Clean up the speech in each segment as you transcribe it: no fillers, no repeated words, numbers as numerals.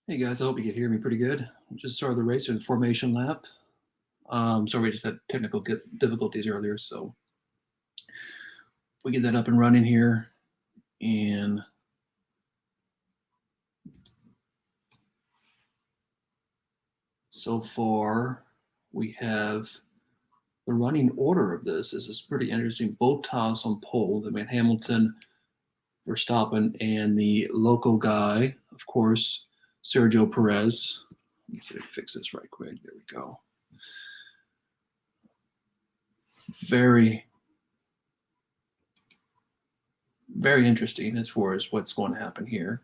Hey guys, I hope you can hear me pretty good. Just started the race in formation lap. Sorry, we just had technical difficulties earlier, so we get that up and running here. And so far, we have the running order of this. This is pretty interesting. Bottas on pole, then Hamilton, Verstappen, and the local guy, of course, Sergio Perez. Let me see if I can fix this right quick. There we go. Very interesting as far as what's going to happen here.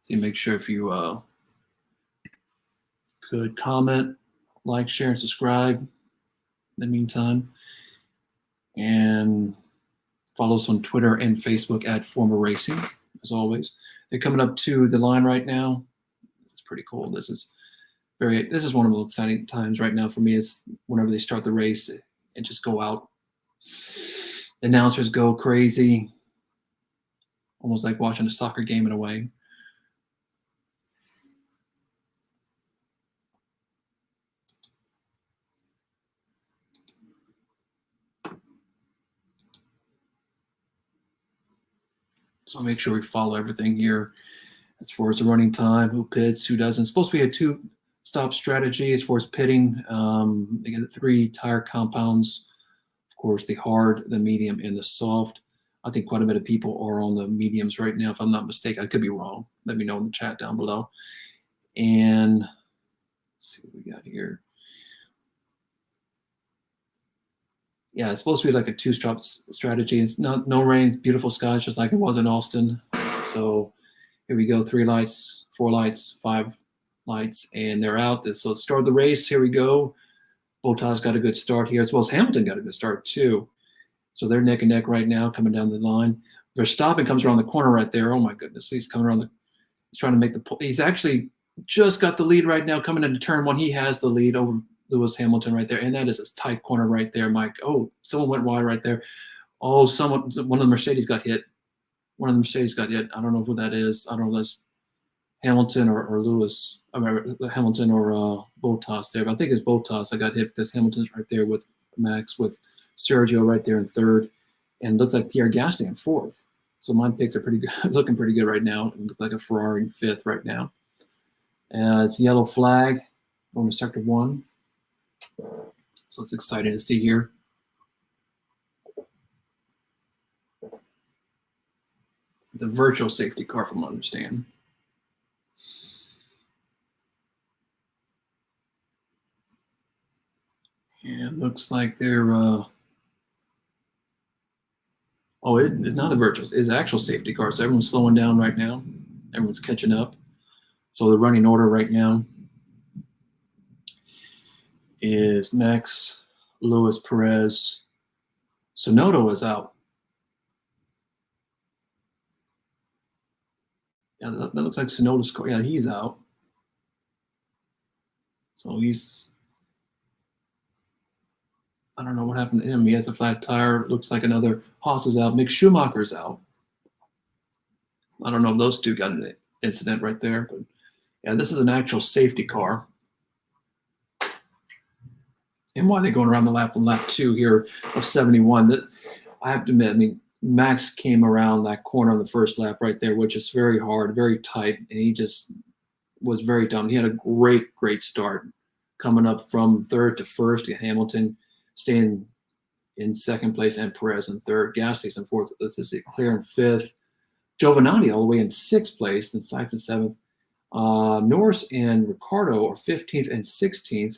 So you make sure if you could comment, like, share, and subscribe in the meantime. And follow us on Twitter and Facebook at Former Racing, as always. They're coming up to the line right now. It's pretty cool. This is one of the exciting times right now for me. Is whenever they start the race and just go out. The announcers go crazy, almost like watching a soccer game in a way. So make sure we follow everything here as far as the running time, who pits, who doesn't. It's supposed to be a two-stop strategy as far as pitting. They get 3 tire compounds. Of course, the hard, the medium, and the soft. I think quite a bit of people are on the mediums right now, if I'm not mistaken. I could be wrong. Let me know in the chat down below. And let's see what we got here. Yeah, it's supposed to be like a two-stop strategy. It's no rain, beautiful skies, just like it was in Austin. So here we go, 3 lights, 4 lights, 5 lights, and they're out. So start the race. Here we go. Bottas got a good start here, as well as Hamilton got a good start too. So they're neck and neck right now, coming down the line. Verstappen comes around the corner right there. Oh my goodness, he's coming around he's trying to make he's actually just got the lead right now, coming into turn 1. He has the lead over Lewis Hamilton right there, and that is a tight corner right there, Mike. Oh, someone went wide right there. Oh, one of the Mercedes got hit. I don't know who that is. I don't know if that's Hamilton or Lewis. I mean, Hamilton or Bottas there. But I think it's Bottas that got hit because Hamilton's right there with Max, with Sergio right there in 3rd. And looks like Pierre Gasly in 4th. So my picks are pretty good, looking pretty good right now. It looks like a Ferrari in 5th right now. It's a yellow flag going to sector 1. So it's exciting to see here. The virtual safety car, from what I understand. And looks like they're oh, it's not a virtual, it's an actual safety car. So everyone's slowing down right now. Everyone's catching up. So the running order right now is Max, Lewis, Perez. Sonoda is out. Yeah, that looks like Sonoda's car. Yeah, he's out. So I don't know what happened to him. He has a flat tire. Looks like another Haas is out. Mick Schumacher's out. I don't know if those two got an incident right there, but yeah, this is an actual safety car. And why are they going around the lap on lap 2 here of 71? That I have to admit, I mean, Max came around that corner on the first lap right there, which is very hard, very tight, and he just was very dumb. He had a great start, coming up from 3rd to 1st. Hamilton staying in 2nd place, and Perez in 3rd. Gasly's in 4th. This is clear in 5th. Giovanni all the way in 6th place, and Sykes in 7th. Norris and Ricciardo are 15th and 16th.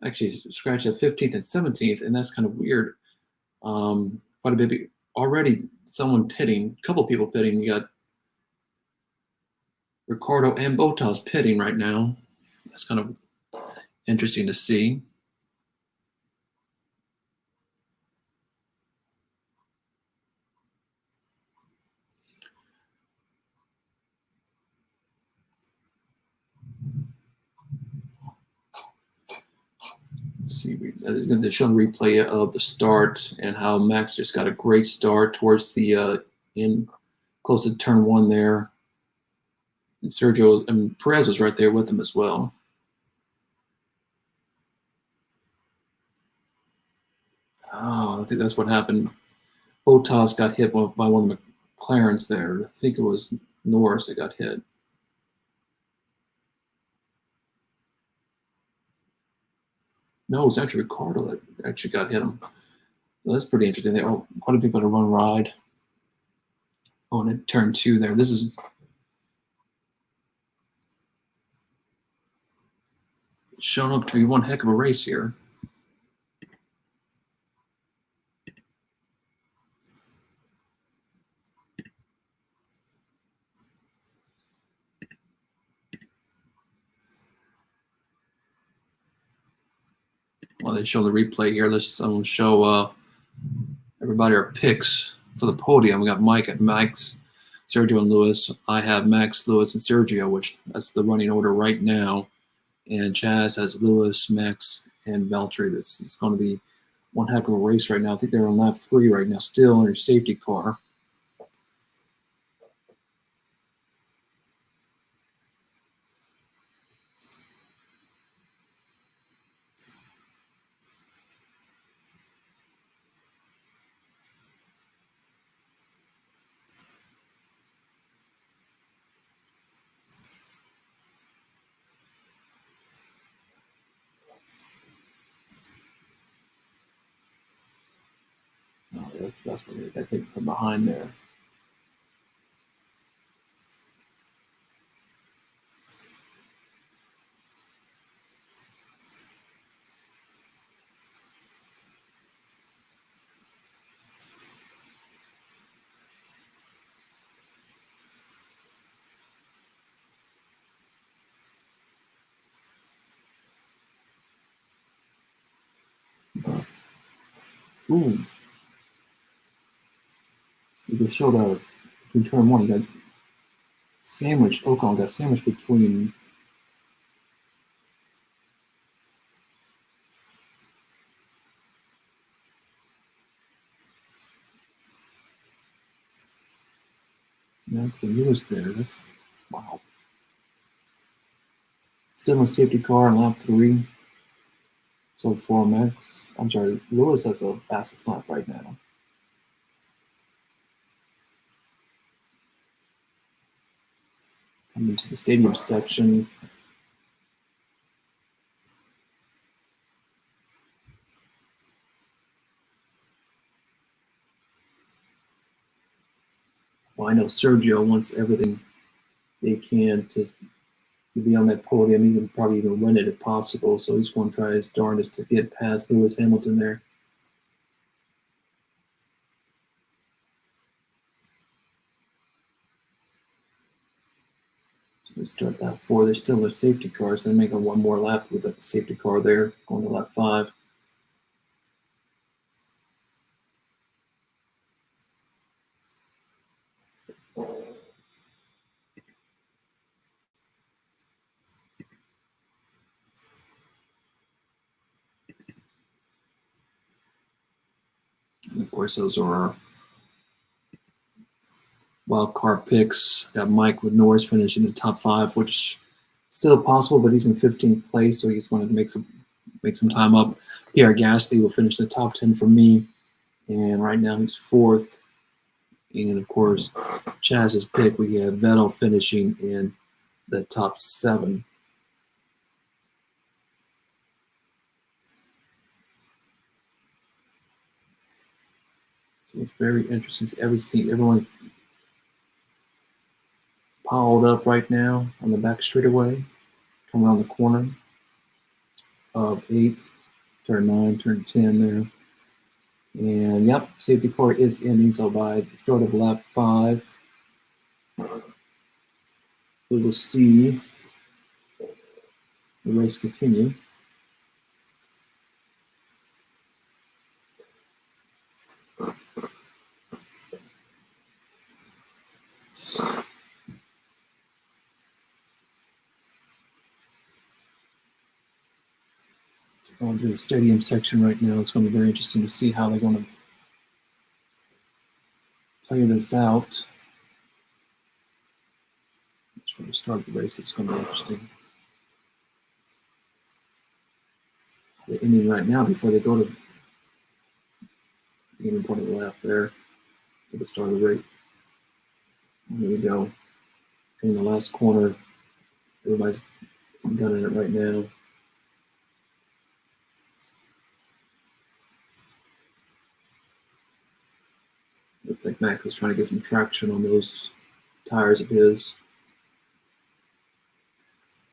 Actually, scratch at 15th and 17th, and that's kind of weird. Quite a bit already. Someone pitting, a couple people pitting. You got Ricciardo and Bottas pitting right now. That's kind of interesting to see. See, they're showing a replay of the start and how Max just got a great start towards the in close to turn one there. And Sergio and Perez was right there with him as well. Oh, I think that's what happened. Bottas got hit by one of the McLarens there. I think it was Norris that got hit. No, it was actually Ricardo that actually got hit him. Well, that's pretty interesting. Quite a bit of a run ride on it, turn two there. This is shown up to be one heck of a race here. While they show the replay here, let's show everybody our picks for the podium. We got Mike at Max, Sergio and Lewis. I have Max, Lewis, and Sergio, which that's the running order right now. And Chaz has Lewis, Max, and Valtteri. This is going to be one heck of a race right now. I think they're on lap 3 right now, still in their safety car. No, that's what they got hit from behind there. Ooh. You can show that between turn one, you got sandwiched. Ocon got sandwiched between. Max and Lewis there. That's wow. Still in safety car in lap 3. So for Max, I'm sorry, Lewis has the fastest lap right now. Coming to the stadium section. Well, I know Sergio wants everything they can to be on that podium, even probably even win it if possible. So he's going to try his darndest to get past Lewis Hamilton there. So we start lap 4. There's still a safety car, so they make a one more lap with a safety car there, going to lap 5. And of course, those are our wild card picks. Got Mike with Norris finishing the top 5, which is still possible, but he's in 15th place, so he's going to make some time up. Pierre Gasly will finish the top 10 for me, and right now he's 4th. And of course, Chaz's pick, we have Vettel finishing in the top 7. So it's very interesting. Everyone piled up right now on the back straightaway, come around the corner of 8, turn 9, turn 10 there. And yep, safety car is ending. So by the start of lap 5, we will see the race continue. going through the stadium section right now. It's going to be very interesting to see how they're going to play this out. That's where we start the race. It's going to be interesting. They're ending right now before they go to the beginning point of the lap there for the start of the race. Here we go. In the last corner, everybody's gunning it right now. Looks like Max is trying to get some traction on those tires of his.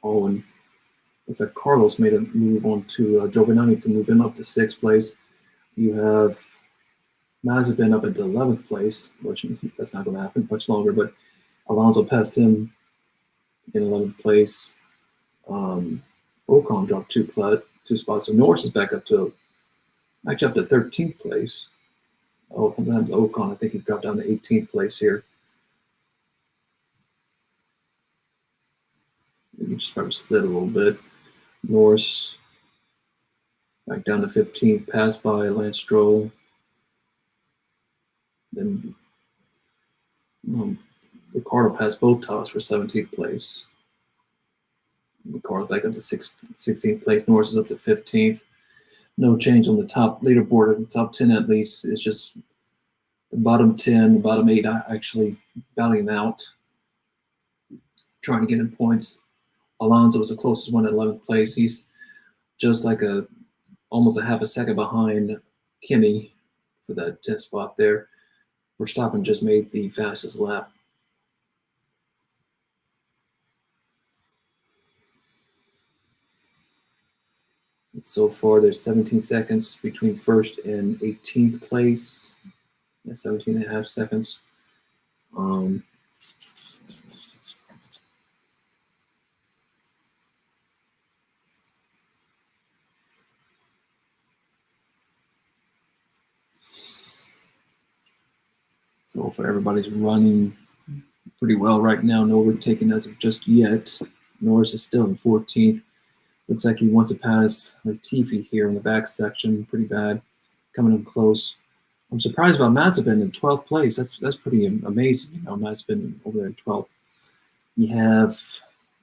Oh, and looks like Carlos made a move on to Giovanni to move him up to 6th place. You have Mazepin up into 11th place, which that's not going to happen much longer, but Alonso passed him in 11th place. Ocon dropped two spots, so Norris is back up to 13th place. Oh, sometimes Ocon, I think he dropped down to 18th place here. Maybe just probably slid a little bit. Norris back down to 15th, passed by Lance Stroll. Then Ricardo passed Bottas for 17th place. Ricardo back up to 16th place. Norris is up to 15th. No change on the top leaderboard, the top 10 at least. It's just the bottom 10, the bottom 8 actually battling out, trying to get in points. Alonso was the closest one at 11th place. He's just like almost a half a second behind Kimi for that 10th spot there. Verstappen just made the fastest lap. And so far, there's 17 seconds between 1st and 18th place. Yeah, 17 and a half seconds. So for everybody's running pretty well right now. No overtaking as of just yet. Norris is still in 14th. Looks like he wants to pass Latifi here in the back section. Pretty bad. Coming in close. I'm surprised about Mazepin in 12th place. That's pretty amazing. You know, Mazepin over there in 12th. You have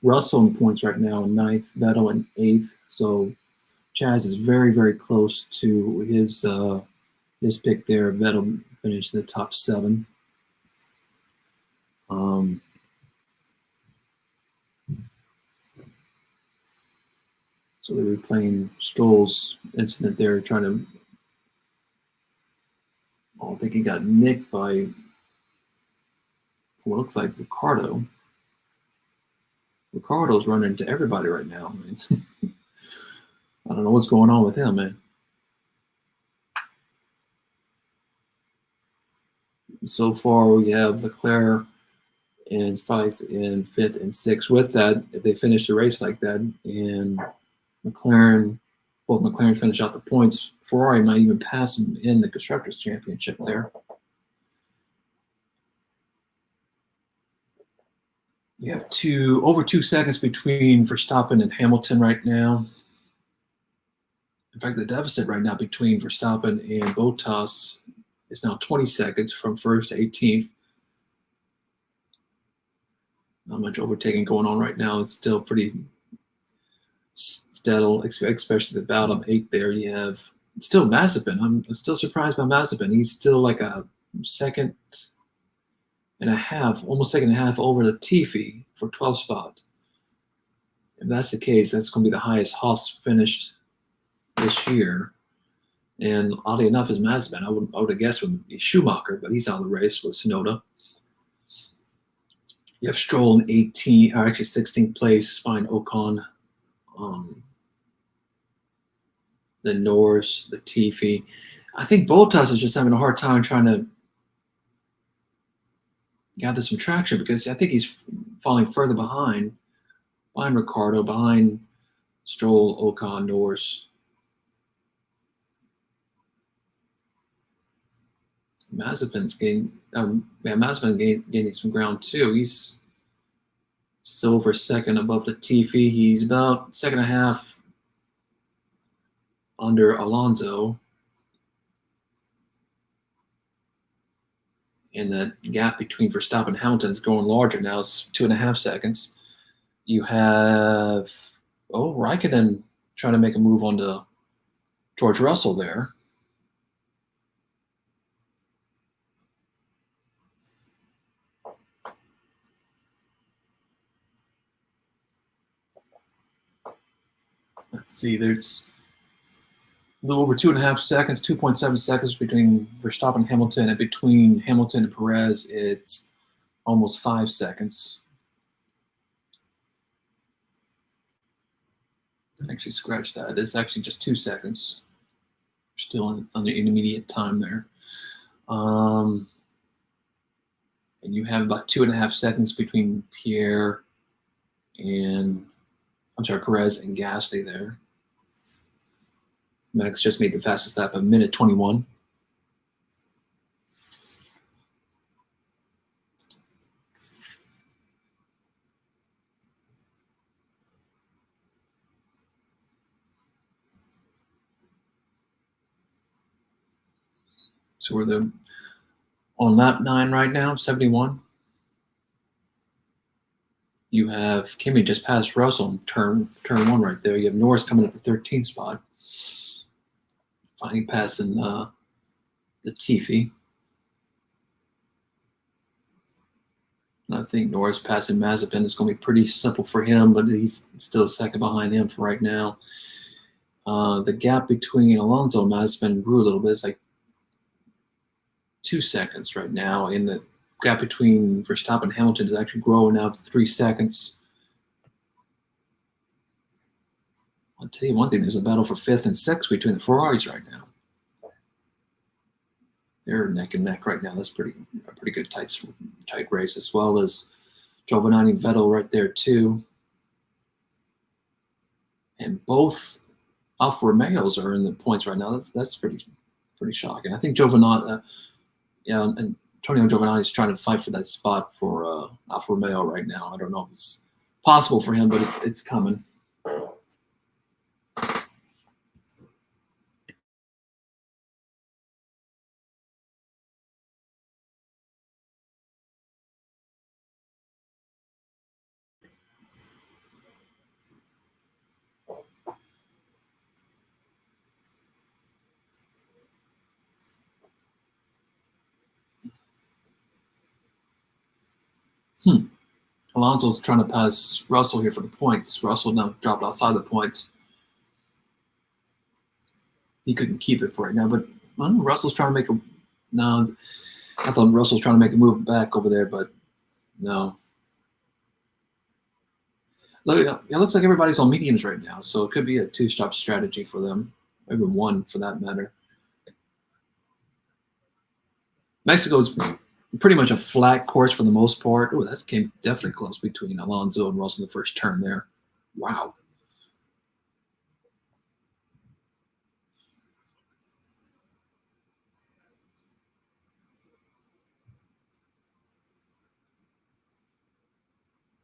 Russell in points right now in 9th, Vettel in 8th. So Chaz is very, very close to his pick there. Vettel finished in the top 7. So they were replaying Stroll's incident there, trying to. I think he got nicked by what looks like Ricardo. Ricardo's running into everybody right now. I mean, I don't know what's going on with him, man. So far, we have Leclerc and Sainz in 5th and 6th. With that, if they finish the race like that, and both McLaren finish out the points, Ferrari might even pass him in the Constructors' Championship there. You have over 2 seconds between Verstappen and Hamilton right now. In fact, the deficit right now between Verstappen and Bottas is now 20 seconds from 1st to 18th. Not much overtaking going on right now. It's still pretty steady, especially the bottom 8 there. You have still Mazepin. I'm still surprised by Mazepin. He's still like a second and a half, almost second and a half over Latifi for 12th spot. If that's the case, that's going to be the highest Haas finished this year. And oddly enough, is Mazepin. I would have guessed would be Schumacher, but he's out of the race with Tsunoda. You have Stroll in 16th place, behind Ocon. Then Norris, Latifi. I think Bottas is just having a hard time trying to gather some traction because I think he's falling further behind Ricardo, behind Stroll, Ocon, Norris. Mazepin's gaining some ground too. He's silver second above Latifi. He's about second and a half under Alonso. And the gap between Verstappen and Hamilton is growing larger now. It's 2.5 seconds. You have Raikkonen trying to make a move onto George Russell there. Let's see, there's a little over 2.5 seconds, 2.7 seconds between Verstappen and Hamilton, and between Hamilton and Perez, it's almost 5 seconds. Actually, scratch that. It's actually just 2 seconds. Still on the intermediate time there. And you have about 2.5 seconds between Perez and Gasly there. Max just made the fastest lap, a minute 21. So we're on lap 9 right now, 71. You have Kimi just passed Russell in turn 1 right there. You have Norris coming up the 13th spot. Finally passing Latifi. I think Norris passing Mazepin is going to be pretty simple for him, but he's still a second behind him for right now. The gap between Alonso and Mazepin grew a little bit. It's like 2 seconds right now, and the gap between Verstappen and Hamilton is actually growing now to 3 seconds. I'll tell you one thing, there's a battle for 5th and 6th between the Ferraris right now. They're neck and neck right now. That's a pretty good tight race, as well as Giovinazzi and Vettel right there too. And both Alfa Romeos are in the points right now. That's pretty shocking. I think Giovinazzi, and Antonio Giovinazzi is trying to fight for that spot for Alfa Romeo right now. I don't know if it's possible for him, but it's coming. Alonso's trying to pass Russell here for the points. Russell now dropped outside the points. He couldn't keep it for right now, but Russell's trying to make a. No, I thought Russell was trying to make a move back over there, but no. Look, it looks like everybody's on mediums right now, so it could be a 2-stop strategy for them, even 1 for that matter. Mexico's pretty much a flat course for the most part. Oh, that came definitely close between Alonso and Russell in the first turn there. Wow.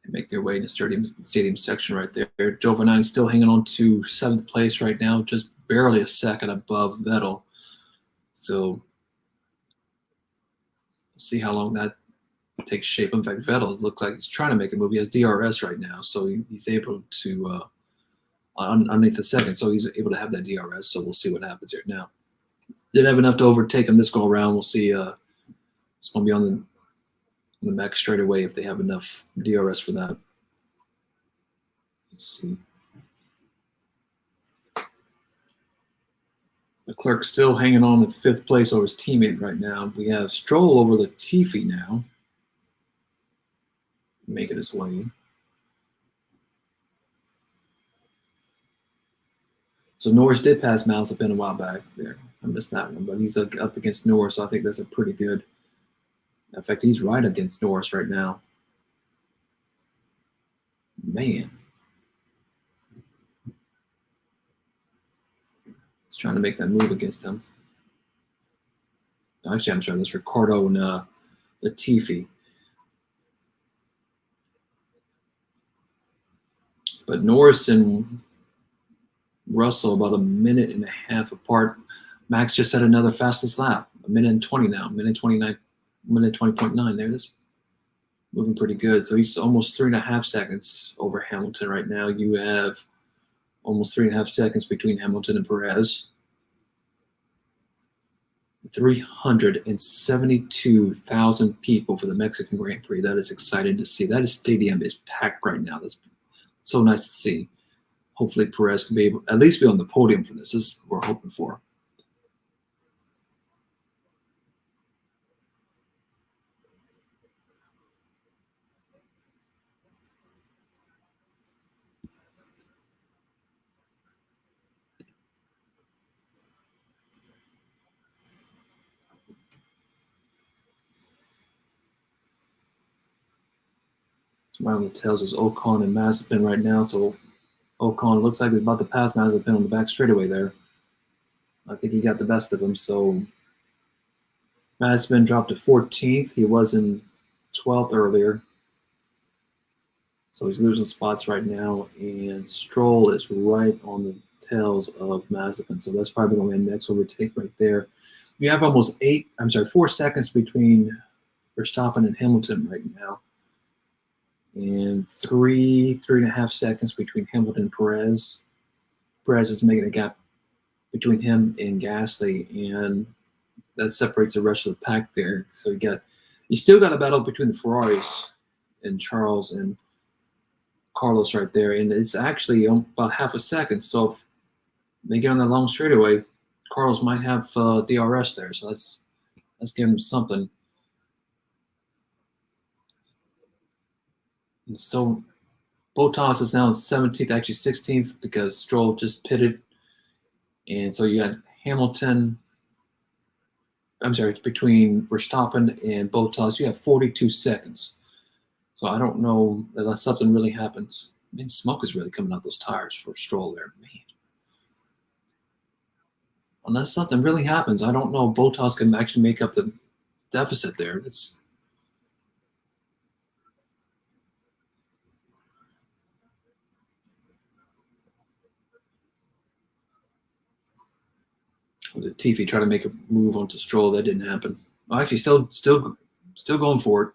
Make their way in the stadium section right there. Giovinazzi still hanging on to 7th place right now, just barely a second above Vettel. So we'll see how long that takes shape. In fact, Vettel looks like he's trying to make a move. He has DRS right now, so he's able to underneath the second, so he's able to have that DRS. So we'll see what happens here. Now, didn't have enough to overtake him this go around. We'll see. It's going to be on the back straight away if they have enough DRS for that. Let's see. Leclerc still hanging on in 5th place over his teammate right now. We have Stroll over Latifi now. Making his way. So Norris did pass Mazepin a while back there. I missed that one, but he's up against Norris, so I think that's a pretty good. In fact, he's right against Norris right now. Man. He's trying to make that move against him. Actually, I'm sorry, that's Ricciardo and Latifi. But Norris and Russell about a minute and a half apart. Max just had another fastest lap, a minute and 20 now, minute 29, minute 20.9. There it is. Moving pretty good. So he's almost 3.5 seconds over Hamilton right now. You have almost 3.5 seconds between Hamilton and Perez. 372,000 people for the Mexican Grand Prix. That is exciting to see. That stadium is packed right now. That's so nice to see. Hopefully Perez can be able at least be on the podium for this. This is what we're hoping for. Right on the tails is Ocon and Mazepin right now. So Ocon looks like he's about to pass Mazepin on the back straightaway there. I think he got the best of him. So Mazepin dropped to 14th. He was in 12th earlier. So he's losing spots right now. And Stroll is right on the tails of Mazepin. So that's probably going to be the next overtake right there. We have almost 4 seconds between Verstappen and Hamilton right now. And 3.5 seconds between Hamilton and Perez. Perez is making a gap between him and Gasly, and that separates the rest of the pack there. So you still got a battle between the Ferraris and Charles and Carlos right there, and it's actually about half a second. So if they get on that long straightaway, Carlos might have DRS there. So let's give him something. And so Bottas is now in 17th, actually 16th, because Stroll just pitted. And so you got Hamilton. It's between Verstappen and Bottas. You have 42 seconds. So I don't know unless something really happens. I mean, smoke is really coming out those tires for Stroll there, man. Unless something really happens, I don't know if Bottas can actually make up the deficit there. Latifi tried to make a move onto Stroll. That didn't happen. Well, actually, still going for it.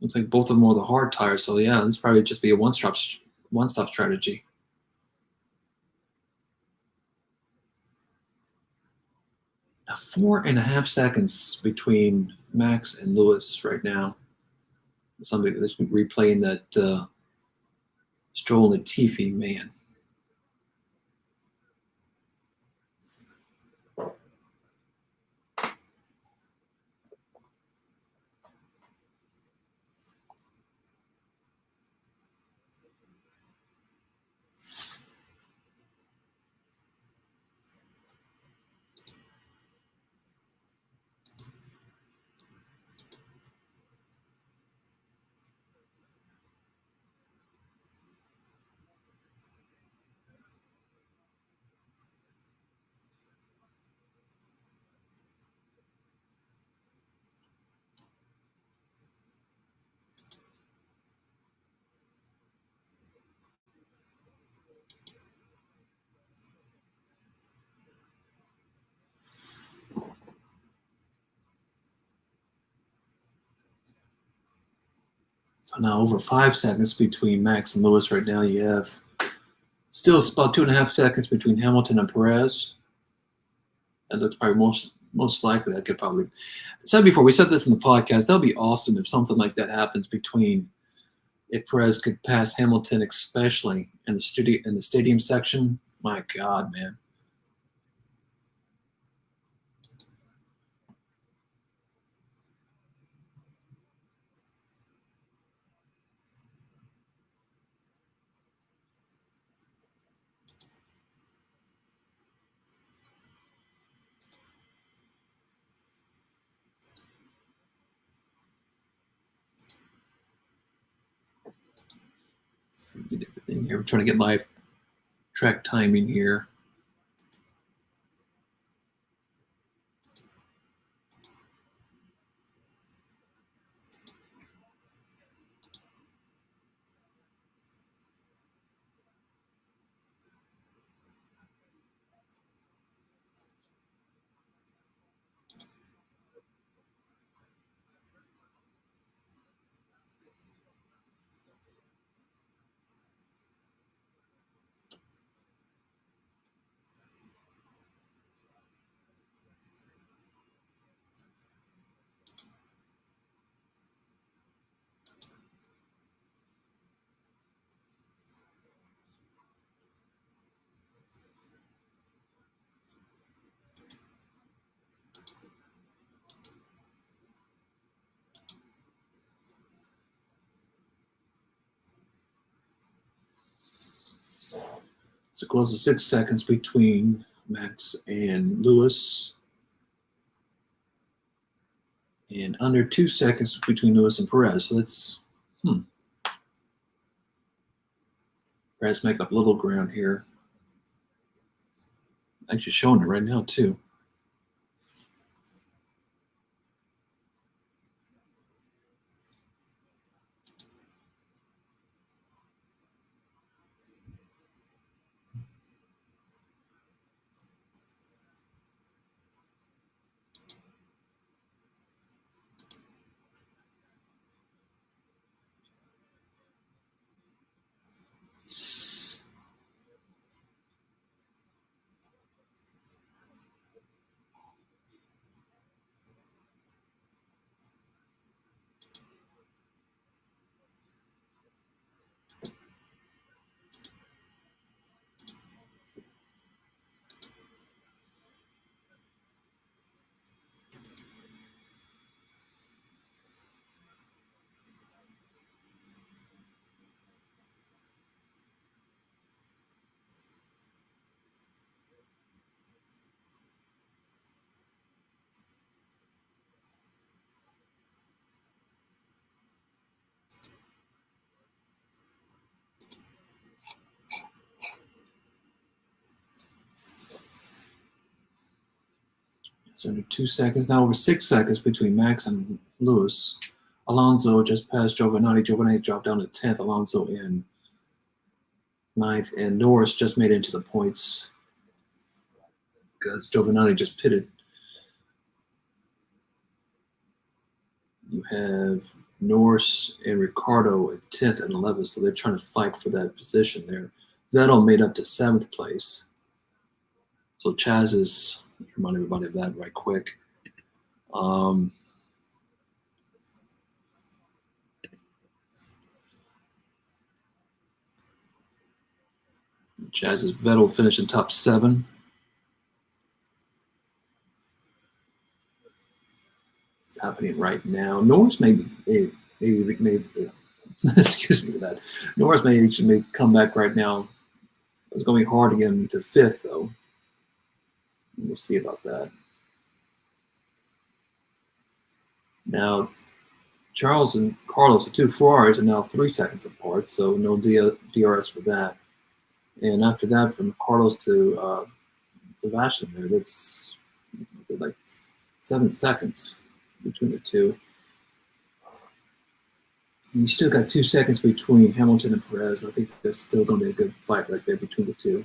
Looks like both of them are the hard tires. So yeah, this probably just be a one-stop strategy. Now 4.5 seconds between Max and Lewis right now. Somebody that's been replaying that Stroll and Latifi, man. So now over 5 seconds between Max and Lewis right now. You have still it's about 2.5 seconds between Hamilton and Perez. And that's probably most likely that could probably said before, we said this in the podcast, that would be awesome if something like that happens if Perez could pass Hamilton, especially in the stadium section. My God, man. Get everything here. I'm trying to get my track timing here. So close to 6 seconds between Max and Lewis. And under 2 seconds between Lewis and Perez. So that's, Perez making up a little ground here. Actually showing it right now, too. It's under 2 seconds. Now over 6 seconds between Max and Lewis. Alonso just passed Giovanni. Giovanni dropped down to 10th. Alonso in 9th. And Norris just made it into the points because Giovanni just pitted. You have Norris and Ricardo at 10th and 11th, so they're trying to fight for that position there. Vettel made up to 7th place. So Chaz is, remind everybody of that right quick. Chaz's Vettel finished in top 7. It's happening right now. Norris maybe excuse me for that. Norris may come back right now. It's going to be hard to get him to 5th, though. We'll see about that. Now, Charles and Carlos, the two Ferraris, are now 3 seconds apart, so no DRS for that. And after that, from Carlos to Sebastian there, that's like 7 seconds between the two. And you still got 2 seconds between Hamilton and Perez. I think there's still going to be a good fight right there between the two.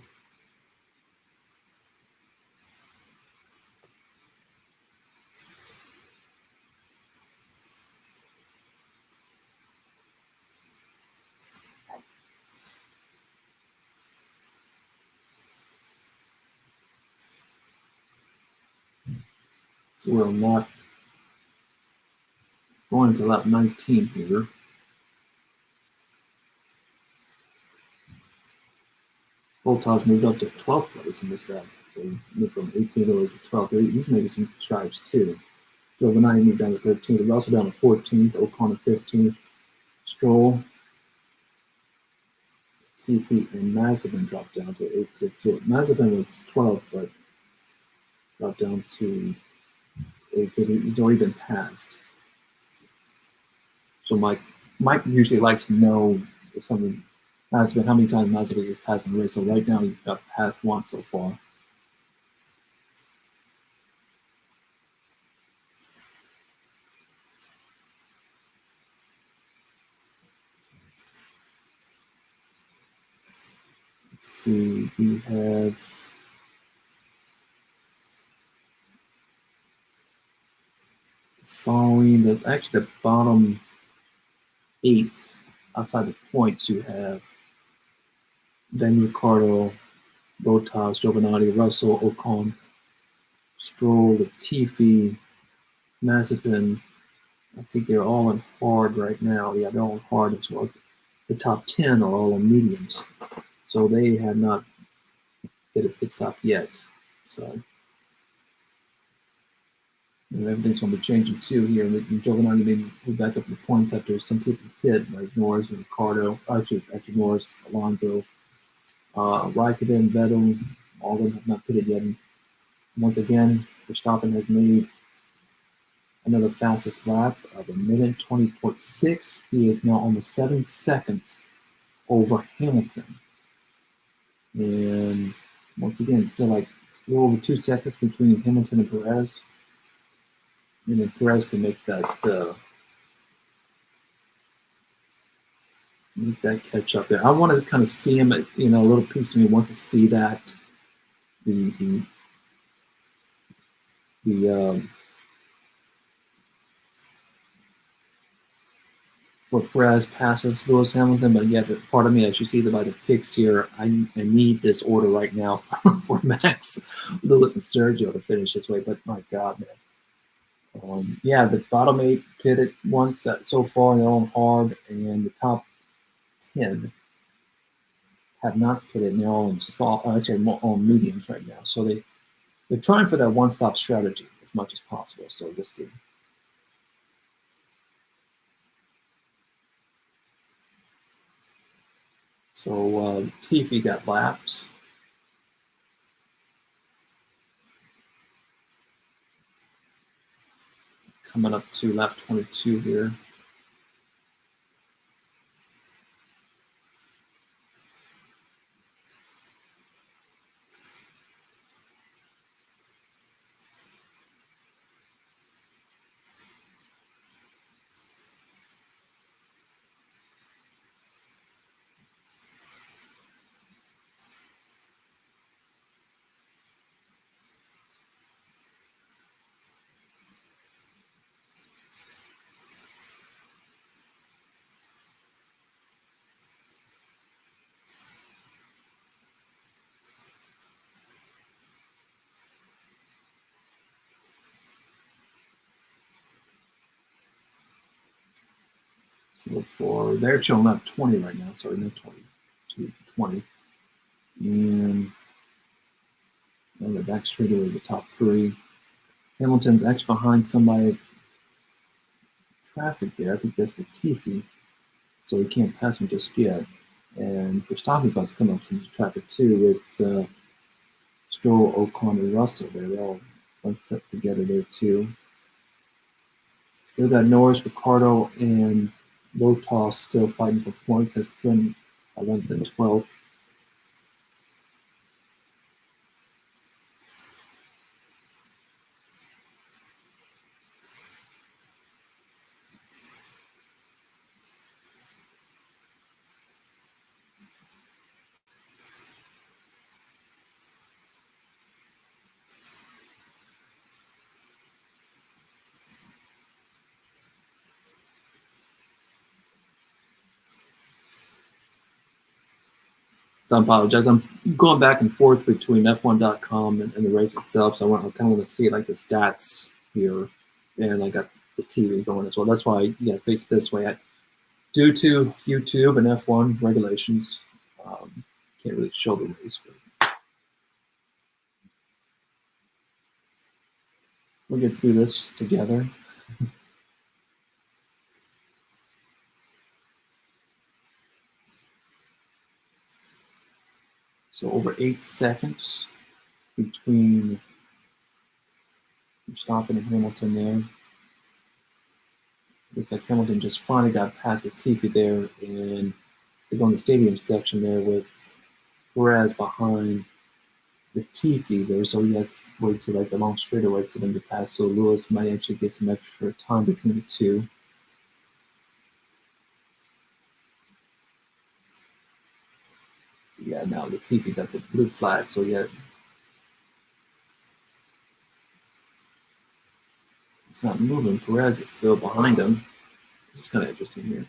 So we're not going to lap 19 here. Bottas moved up to 12th place in this lap. So he moved from 18th over to 12th. He's making some strides too. Giovanni moved down to 13th. We're also down to 14th. Ocon to 15th. Stroll, Tiffy, and Mazepin dropped down to 8th. So Mazepin was 12th, but dropped down to 8th. He's already been passed. So Mike usually likes to know if something Mazepin, how many times Mazepin has passed in the race. So right now he's got passed once so far. Let's see, we have following the bottom 8 outside the points. You have Daniel Ricciardo, Bottas, Giovanni, Russell, Ocon, Stroll, Latifi, Mazepin. I think they're all in hard right now. Yeah, they're all in hard as well. The top 10 are all in mediums. So they have not hit a pit stop yet. So everything's going to be changing too here. And Giovanni may move back up the points after some people hit, like Norris and Ricardo. Actually Norris, Alonso, Raikkonen, Vettel, all of them have not pitted yet. And once again, Verstappen has made another fastest lap of 1:20.6. He is now almost 7 seconds over Hamilton. And once again, still like a little over 2 seconds between Hamilton and Perez. And then Perez can make that catch up there. I want to kind of see him. A little piece of me wants to see that the where Perez passes Lewis Hamilton, but yet part of me, as you see by the picks here, I need this order right now for Max, Lewis, and Sergio to finish this way. But my God, man. Yeah, the bottom 8 pitted once so far, they're all hard, and the top 10 have not pitted, and they're all in soft, actually all mediums right now. So they're trying for that one-stop strategy as much as possible. So let's see. So Tiffy got lapped. Coming up to lap 22 here. For they're showing up 20 right now, sorry, not 20. And the back straight away, the top 3. Hamilton's actually behind somebody traffic there. I think that's Latifi, so he can't pass him just yet. And Verstappen about to come up some traffic too with Stroll, Ocon, and Russell. They're all bunched up together there too. Still got Norris, Ricciardo, and Lotus still fighting for points. That's 10, 11, and 12. So I apologize. I'm going back and forth between F1.com and the race itself. So I kind of want to see like the stats here, and I got the TV going as well. That's why I fix this way. Due to YouTube and F1 regulations, can't really show the race. But we'll get through this together. So over 8 seconds between Verstappen and Hamilton there. Looks like Hamilton just finally got past the Latifi there, and they're going to the stadium section there with Perez behind the Latifi there, so he has to wait to like the long straightaway for them to pass. So Lewis might actually get some extra time between the two. Yeah, now the Latifi got the blue flag, so yeah, it's not moving. Perez is still behind him. It's kind of interesting here.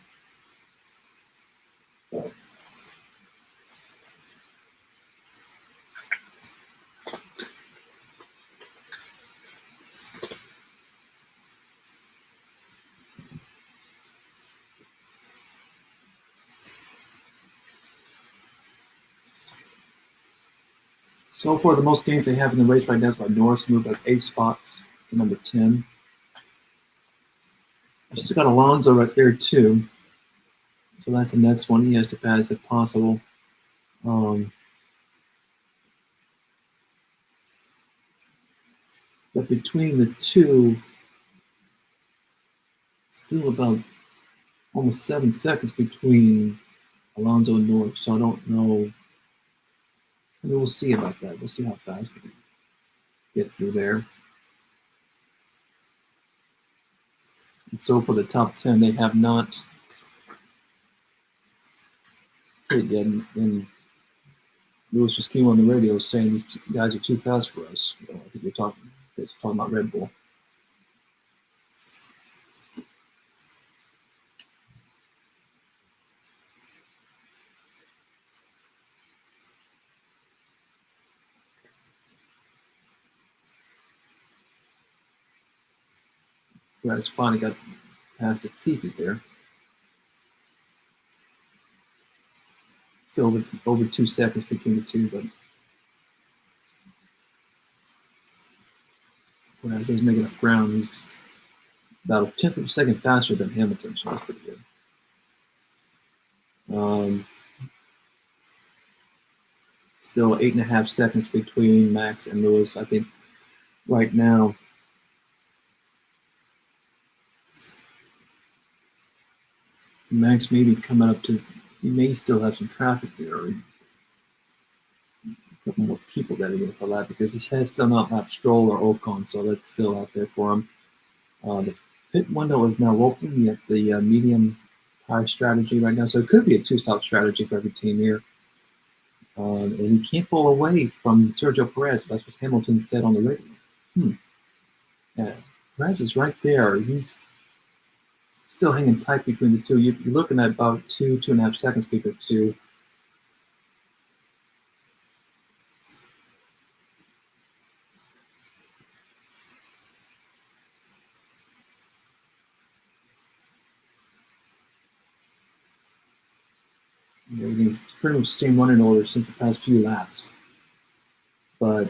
So far, the most games they have in the race right now is by Norris, moved like 8 spots to number 10. I just got Alonso right there too. So that's the next one he has to pass if possible. But between the two, still about almost 7 seconds between Alonso and Norris. So I don't know. I mean, we'll see about that. We'll see how fast they get through there. And so for the top 10, they have not hit yet. And Lewis just came on the radio saying these guys are too fast for us. I think they're talking about Red Bull. Perez finally got past the Tifi there. Still over 2 seconds between the two, but Perez is making up ground. He's about a tenth of a second faster than Hamilton, so that's pretty good. Still 8.5 seconds between Max and Lewis. I think right now Max may be coming up to, he may still have some traffic there, or a couple more people that he has to lap, because he has still not lapped Stroll or Ocon, so that's still out there for him. The pit window is now open at the medium tire strategy right now, so it could be a two-stop strategy for every team here. And he can't pull away from Sergio Perez. That's what Hamilton said on the radio. Yeah, Perez is right there. He's still hanging tight between the two. You're looking at about 2.5 seconds between the two. Everything's pretty much the same running order since the past few laps. But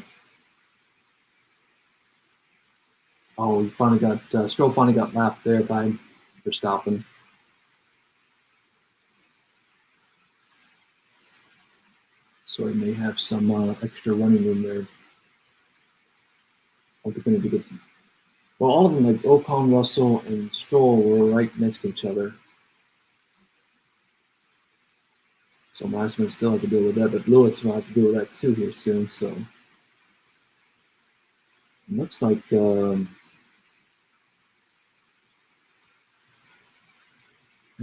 he finally got Stroll finally got lapped there by Verstappen. So he may have some extra running room there. Well, all of them, like Ocon, Russell, and Stroll, were right next to each other. So Massman still has to deal with that, but Lewis will have to deal with that too here soon. So it looks like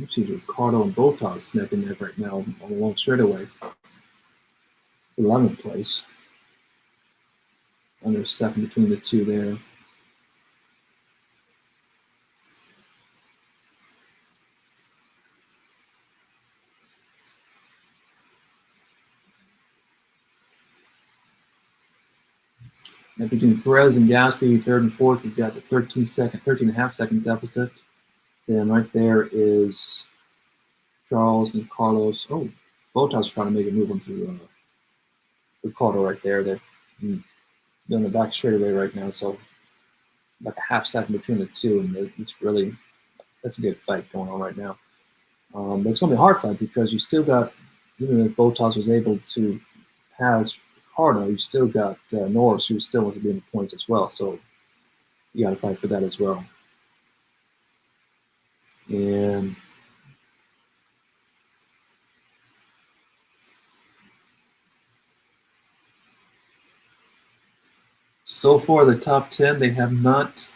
actually Ricardo and Bottas neck and neck right now on the long straightaway. 11th place. Under second between the two there. And between Perez and Gasly, third and fourth, you've got the 13.5 second deficit. Then right there is Charles and Carlos. Oh, Bottas trying to make a move onto Ricardo right there. They're on the back straightaway right now, so like a half second between the two, and that's a good fight going on right now. But it's going to be a hard fight because you still got, even if Bottas was able to pass Ricardo, you still got Norris, who still wants to be in the points as well. So you got to fight for that as well. And so far, the top 10, they have not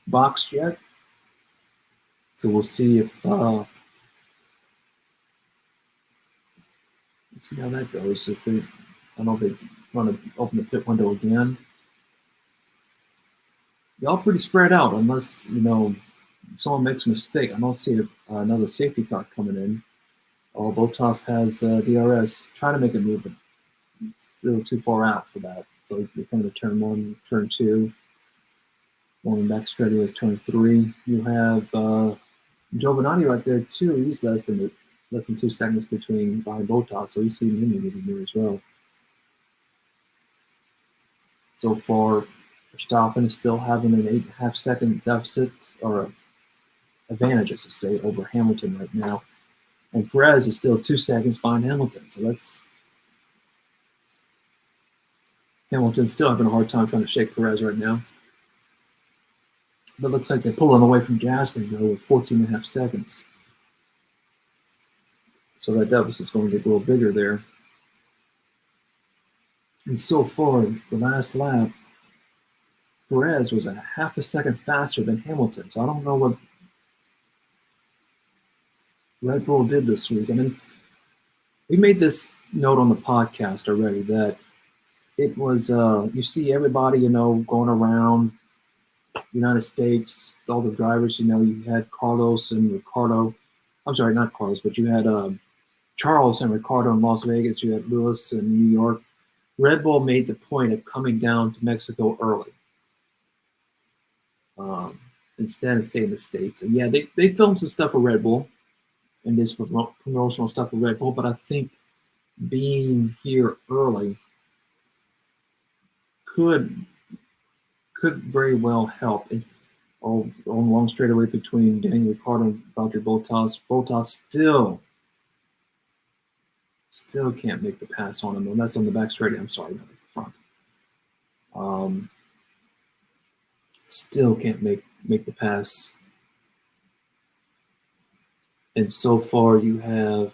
boxed yet. So we'll see if we'll see how that goes. If they, I don't know if they want to open the pit window again. They're all pretty spread out, unless someone makes a mistake. I don't see another safety car coming in. Bottas has DRS trying to make a move, but a little too far out for that. So they come to turn 1, turn 2, going back straight away turn 3. You have Giovinazzi right there too. He's less than 2 seconds behind Bottas, so he's seeing him moving here as well. So far, Verstappen is still having an 8.5 second deficit, or advantage, as I say, over Hamilton right now. And Perez is still 2 seconds behind Hamilton. So Hamilton's still having a hard time trying to shake Perez right now. But it looks like they're pulling away from Gasly though with 14.5 seconds. So that deficit's going to get a little bigger there. And so far, the last lap, Perez was a half a second faster than Hamilton. So I don't know what Red Bull did this week. I mean, we made this note on the podcast already that it was, you see everybody, going around United States, all the drivers, you had Carlos and Ricardo. I'm sorry, not Carlos, but you had Charles and Ricardo in Las Vegas. You had Lewis in New York. Red Bull made the point of coming down to Mexico early instead of staying in the States. And yeah, they filmed some stuff for Red Bull and this promotional stuff for Red Bull, but I think being here early could very well help. And on long straightaway between Daniel Ricciardo and Valtteri Bottas. Bottas still can't make the pass on him. And that's on the back straightaway. I'm sorry, not the front. Still can't make the pass. And so far you have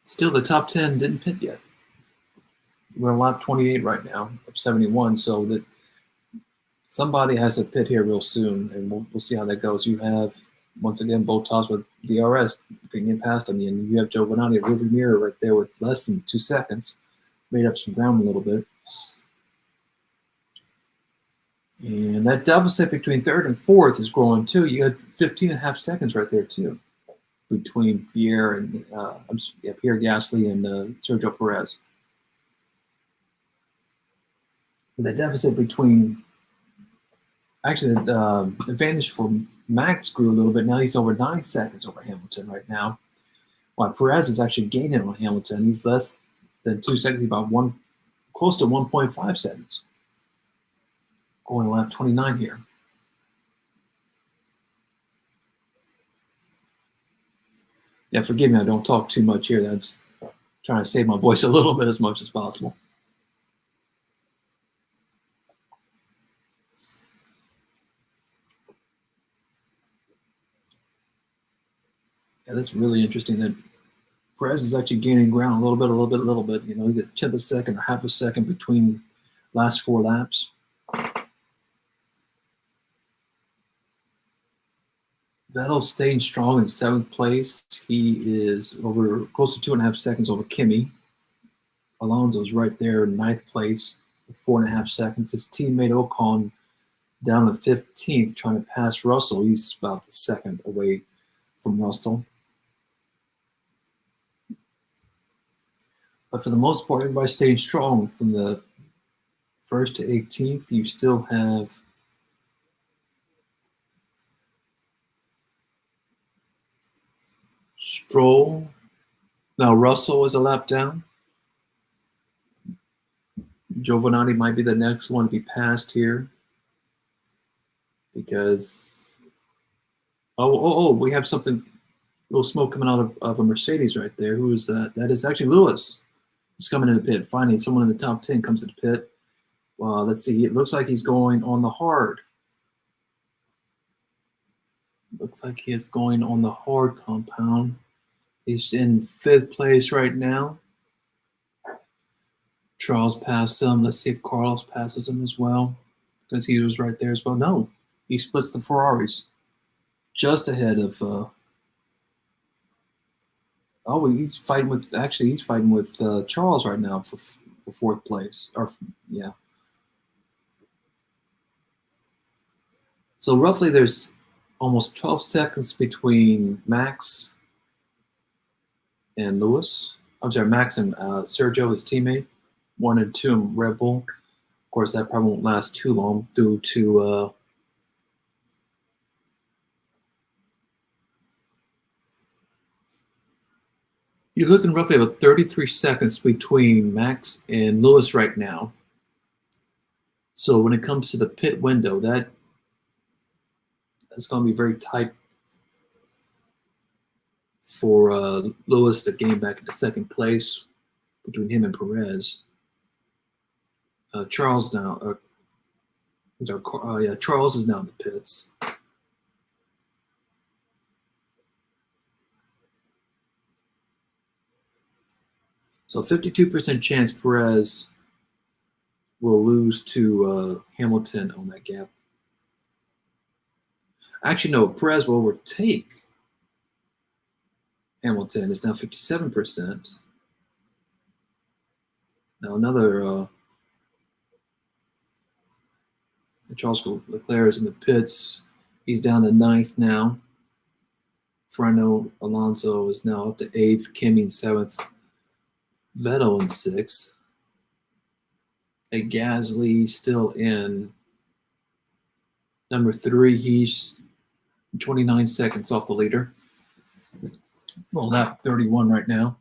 still the top 10 didn't pit yet. We're on lap 28 right now, up 71, so that somebody has to pit here real soon, and we'll see how that goes. You have, once again, Bottas with DRS getting past him, and you have Giovinazzi, a rearview mirror right there with less than 2 seconds, made up some ground a little bit. And that deficit between third and fourth is growing too. You had 15.5 seconds right there too, between Pierre Gasly and Sergio Perez. The deficit between, actually, the advantage for Max grew a little bit. Now he's over 9 seconds over Hamilton right now. While Perez is actually gaining on Hamilton. He's less than 2 seconds, about close to 1.5 seconds. Going to lap 29 here. Yeah, forgive me, I don't talk too much here. I'm just trying to save my voice a little bit as much as possible. Yeah, that's really interesting that Perez is actually gaining ground a little bit. You get a tenth of a second or half a second between last 4 laps. Vettel staying strong in 7th place. He is over close to 2.5 seconds over Kimi. Alonso's right there in 9th place with 4.5 seconds. His teammate Ocon down to 15th trying to pass Russell. He's about a second away from Russell. But for the most part, everybody's staying strong. From the 1st to 18th, you still have Stroll. Now Russell is a lap down. Giovinazzi might be the next one to be passed here. Because, we have something, a little smoke coming out of a Mercedes right there. Who is that? That is actually Lewis. He's coming in the pit. Finally, someone in the top 10 comes to the pit. Well, let's see. It looks like he's going on the hard. Looks like he is going on the hard compound. He's in 5th place right now. Charles passed him. Let's see if Carlos passes him as well, because he was right there as well. No, he splits the Ferraris just ahead of. He's fighting with Charles right now for 4th place. So roughly, there's almost 12 seconds between Max and Lewis. I'm sorry, Max and Sergio, his teammate. 1 and 2 in Red Bull. Of course, that probably won't last too long due to you're looking roughly about 33 seconds between Max and Lewis right now. So when it comes to the pit window, that's going to be very tight for Lewis to gain back into 2nd place between him and Perez. Charles now. Charles is now in the pits. So 52% chance Perez will lose to Hamilton on that gap. Actually, no, Perez will overtake Hamilton. It's now 57%. Now another Charles Leclerc is in the pits. He's down to 9th now. Fernando Alonso is now up to 8th. Kimi in 7th. Vettel in 6th. Gasly still in number 3. He's 29 seconds off the leader. Well, lap 31 right now.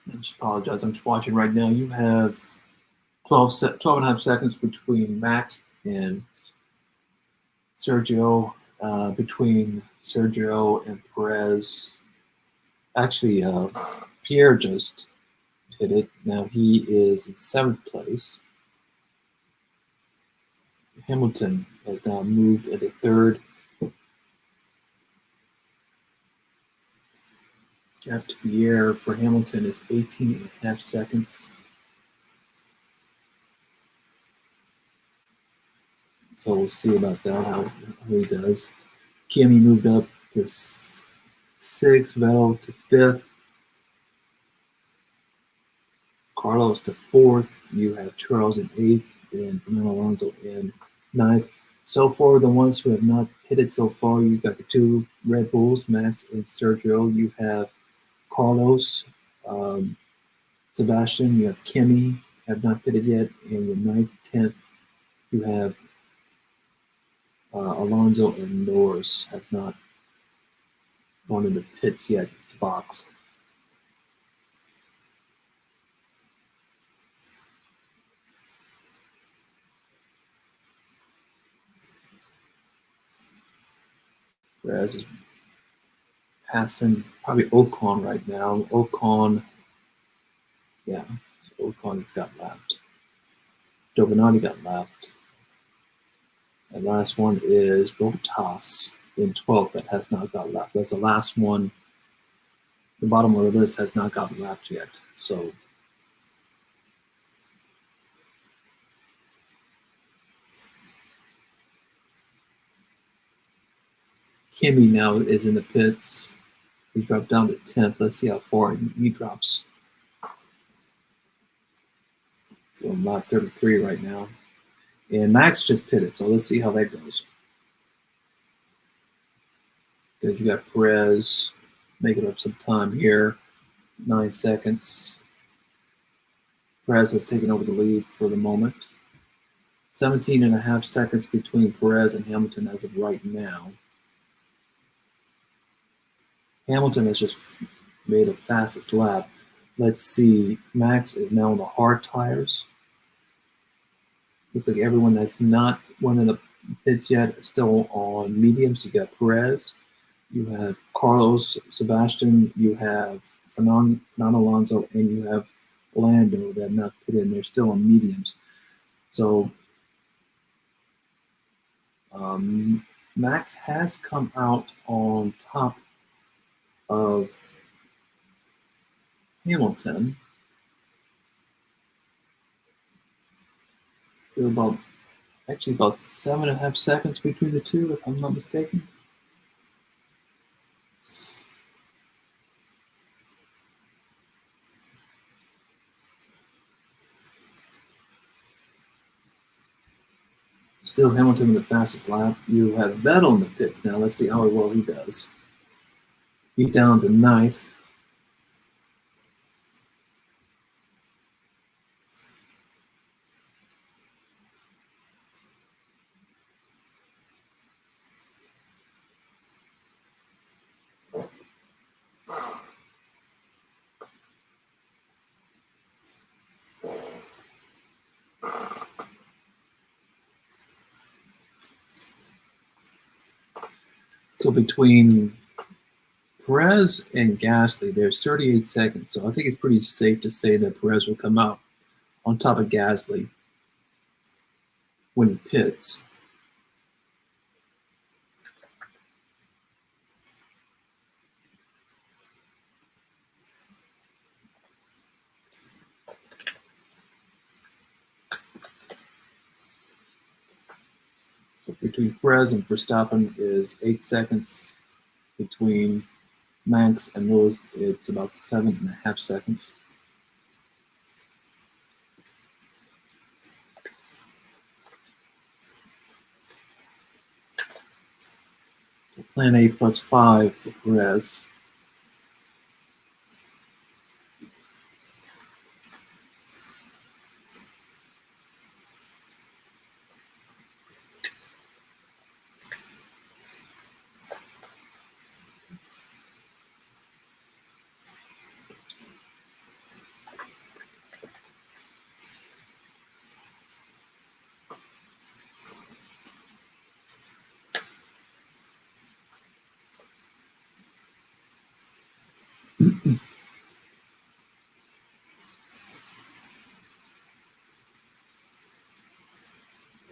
I just apologize. I'm just watching right now. You have 12 and a half seconds between Max and Sergio, between Sergio and Perez. Actually, Pierre just hit it. Now he is in 7th place. Hamilton has now moved into 3rd. Gap to Pierre for Hamilton is 18 and a half seconds. So we'll see about that, how he does. Kimi moved up to 6th, Vettel to 5th. Carlos to 4th. You have Charles in 8th and Fernando Alonso in 9th. So far, the ones who have not hit it so far, you've got the 2 Red Bulls, Max and Sergio. You have Carlos, Sebastian. You have Kimi, have not hit it yet. And your 9th, 10th, you have Alonso and Norris have not gone into pits yet to box. Perez is passing probably Ocon right now. Ocon has got lapped. Giovinazzi got lapped. And last one is Bottas in 12th that has not got lapped. That's the last one. The bottom of the list has not gotten lapped yet. So Kimi now is in the pits. He dropped down to 10th. Let's see how far he drops. So I'm lap 33 right now. And Max just pitted, so let's see how that goes. Because you got Perez making up some time here. 9 seconds. Perez has taken over the lead for the moment. 17 and a half seconds between Perez and Hamilton as of right now. Hamilton has just made a fastest lap. Let's see. Max is now on the hard tires. Looks like everyone that's not won in the pits yet is still on mediums. You got Perez. You have Carlos, Sebastian. You have Fernando Alonso, and you have Lando that have not put in. They're still on mediums. So Max has come out on top of Hamilton. To about 7.5 seconds between the two, if I'm not mistaken. Still Hamilton in the fastest lap. You have Vettel in the pits now. Let's see how well he does. He's down to 9th. So between Perez and Gasly, there's 38 seconds. So I think it's pretty safe to say that Perez will come out on top of Gasly when he pits. So between Perez and Verstappen is 8 seconds. Between Max and Lewis, it's about 7.5 seconds. So plan A plus 5 for Perez.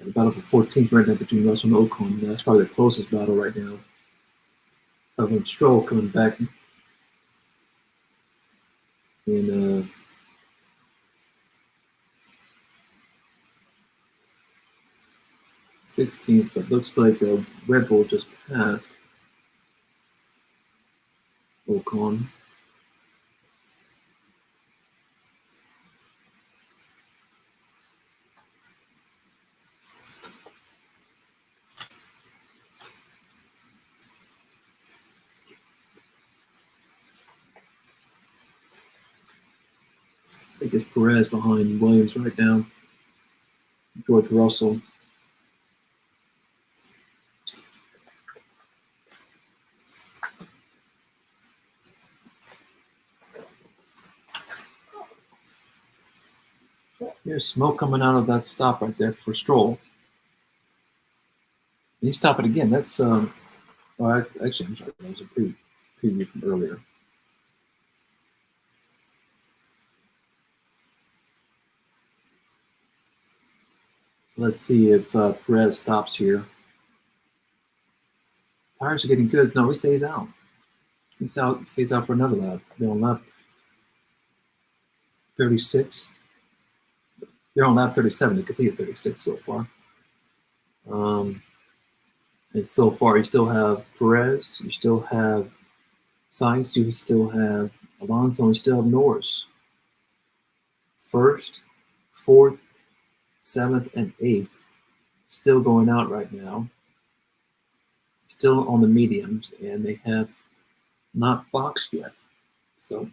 The battle for 14th right now between Russell and Ocon. That's probably the closest battle right now. Other than Stroll coming back in 16th, but looks like Red Bull just passed Ocon. I think it's Perez behind Williams right now. George Russell. There's smoke coming out of that stop right there for Stroll. And he stopped it again. That's actually, I'm sorry, that was a preview from earlier. So let's see if Perez stops here. Tires are getting good. No, he stays out. He stays out for another lap. They're on lap 36. They're on lap 37. They completed 36 so far. And so far, you still have Perez, you still have Sainz, you still have Alonso, and you still have Norris. First, fourth, seventh, and eighth still going out right now. Still on the mediums, and they have not boxed yet. So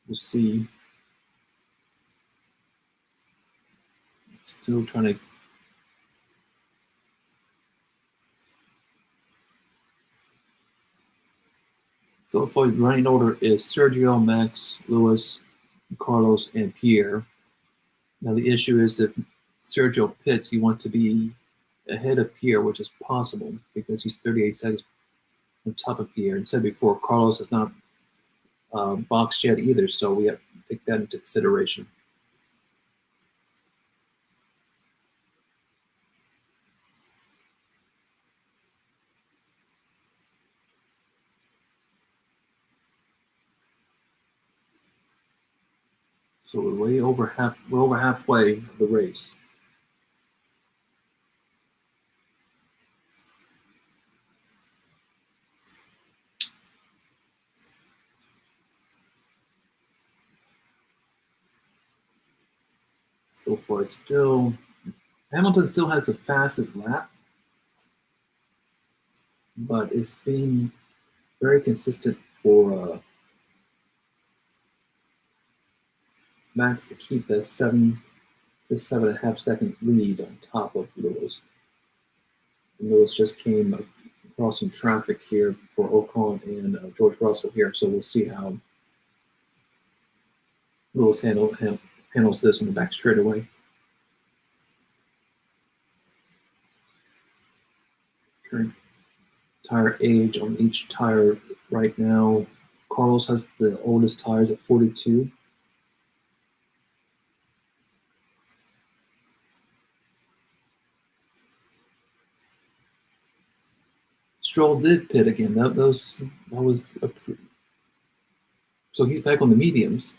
we'll see. Still trying to. So for the running order is Sergio, Max, Lewis, Carlos, and Pierre. Now the issue is if Sergio pits, he wants to be ahead of Pierre, which is possible because he's 38 seconds on top of Pierre. And said before, Carlos is not boxed yet either, so we have to take that into consideration. So we're over halfway of the race. So far, it's still Hamilton still has the fastest lap, but it's been very consistent for Max to keep that 7.5 second lead on top of Lewis. And Lewis just came across some traffic here for Ocon and George Russell here, so we'll see how Lewis handles this in the back straightaway. Okay. tire age on each tire right now. Carlos has the oldest tires at 42. Stroll did pit again. That was so he's back on the mediums.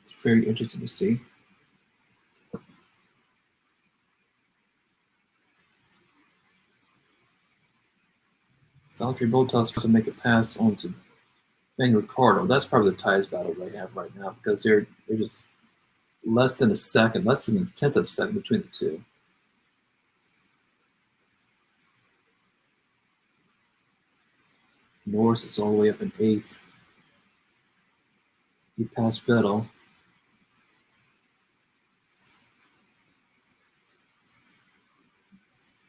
It's very interesting to see. Valtteri Bottas tries to make a pass onto Daniel Ricciardo. That's probably the tightest battle they have right now because they're just less than a second, less than a tenth of a second between the two. Norris is all the way up in 8th. He passed Vettel.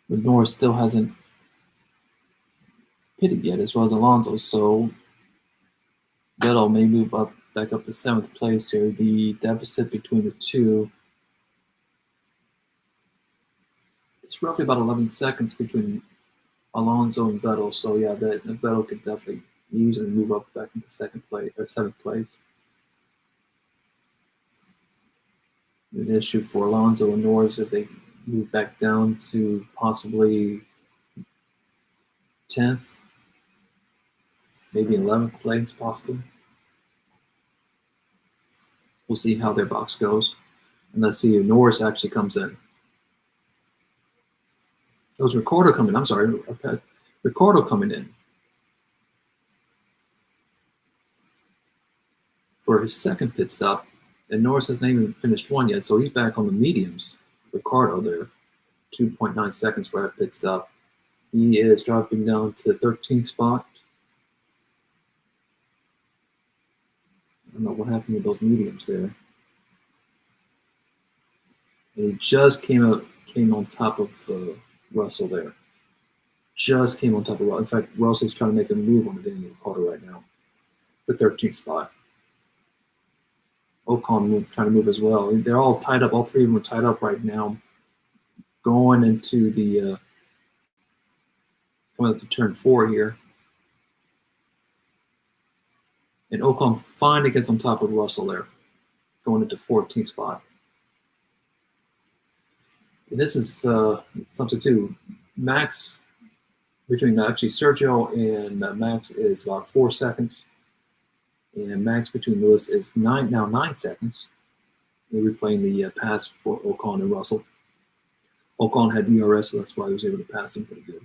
But Norris still hasn't pitted yet, as well as Alonso, so Vettel may move back up to 7th place here. The deficit between the two, it's roughly about 11 seconds between Alonso and Vettel, so yeah, that Vettel could definitely easily move up back into 2nd place or 7th place. An issue for Alonso and Norris if they move back down to possibly 10th, maybe 11th place, possibly. We'll see how their box goes. And let's see if Norris actually comes in. It was Ricciardo coming. I'm sorry, Ricciardo coming in for his 2nd pit stop, and Norris hasn't even finished one yet, so he's back on the mediums. Ricciardo there, 2.9 seconds for that pit stop. He is dropping down to 13th spot. I don't know what happened with those mediums there. And he just came on top of Russell there. Just came on top of Russell. In fact, Russell's trying to make a move on the Daniel Ricciardo right now. The 13th spot. Ocon trying to move as well. They're all tied up. All three of them are tied up right now. Going into the coming up to turn 4 here. And Ocon finally gets on top of Russell there. Going into 14th spot. And this is something too. Max, between actually Sergio and Max is about 4 seconds. And Max between Lewis is 9 seconds. We're replaying the pass for Ocon and Russell. Ocon had DRS, so that's why he was able to pass him pretty good.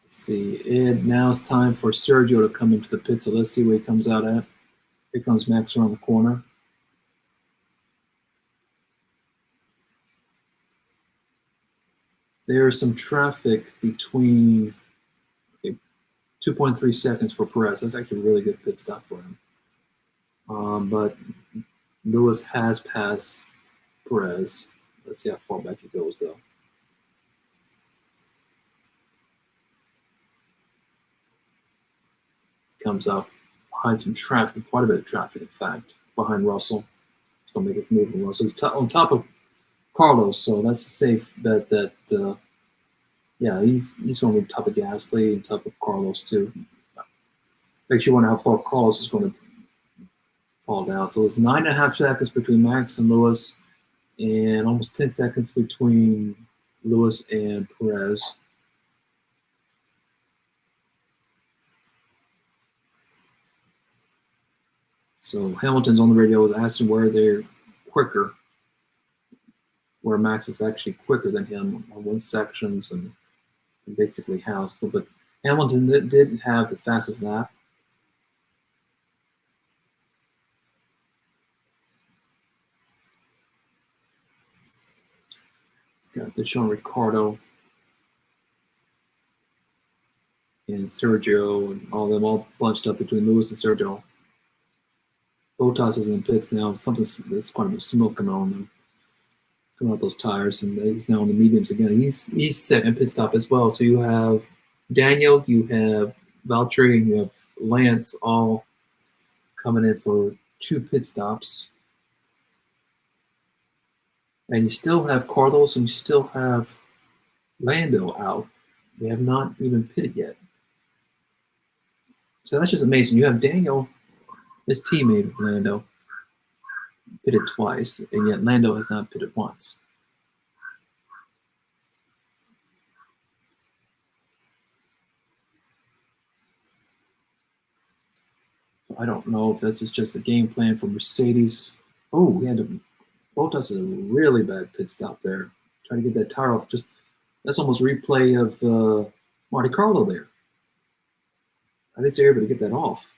Let's see. And now it's time for Sergio to come into the pit, so let's see where he comes out at. Here comes Max around the corner. There's some traffic between 2.3 seconds for Perez. That's actually a really good pit stop for him. But Lewis has passed Perez. Let's see how far back he goes, though. Comes up behind some traffic, quite a bit of traffic, in fact, behind Russell. It's going to make its move on Russell. He's on top of Carlos, so that's a safe bet that, yeah, he's going to be top of Gasly and top of Carlos, too. Makes you wonder how far Carlos is going to fall down. So it's 9.5 seconds between Max and Lewis, and almost 10 seconds between Lewis and Perez. So Hamilton's on the radio with asking where they're quicker, where Max is actually quicker than him on one sections and basically how. But Hamilton did have the fastest lap. They're showing Ricciardo and Sergio and all of them all bunched up between Lewis and Sergio. Bottas is in the pits now. There's quite a bit of smoke coming on them. Coming out those tires, and he's now on the mediums again. He's second pit stop as well. So you have Daniel, you have Valtteri, and you have Lance all coming in for 2 pit stops. And you still have Carlos and you still have Lando out. They have not even pitted yet. So that's just amazing. You have Daniel, his teammate of Lando, pitted twice, and yet Lando has not pitted once. I don't know if that's just a game plan for Mercedes. Oh, we had to. Bottas is a really bad pit stop there. Trying to get that tire off. That's almost replay of Monte Carlo there. I think they're able to get that off.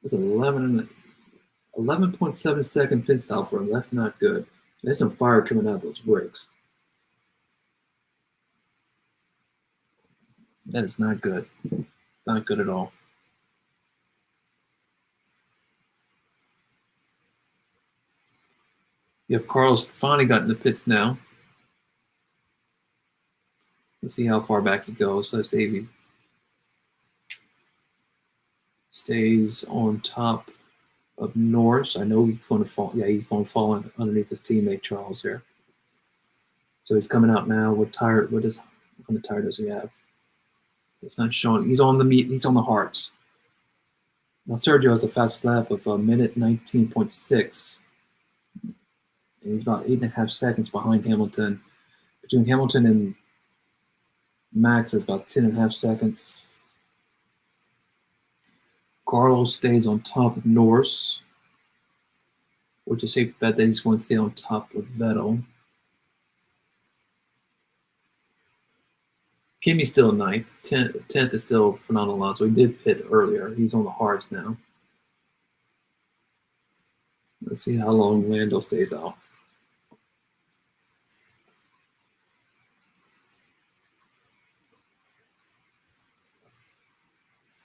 That's 11.7 second pit stop for him. That's not good. There's some fire coming out of those brakes. That is not good. Not good at all. You have Carlos finally got in the pits now. Let's see how far back he goes. Let's see if he stays on top of Norris. I know he's going to fall. Yeah, he's going to fall underneath his teammate Charles here. So he's coming out now. What kind of tire does he have? It's not showing. He's on the hards. Now Sergio has a fast lap of a minute 19.6. And he's about 8.5 seconds behind Hamilton. Between Hamilton and Max is about 10.5 seconds. Carlos stays on top of Norris. Which is safe bet that he's going to stay on top of Vettel. Kimi's still ninth. 10th is still Fernando Alonso. He did pit earlier. He's on the hards now. Let's see how long Lando stays out.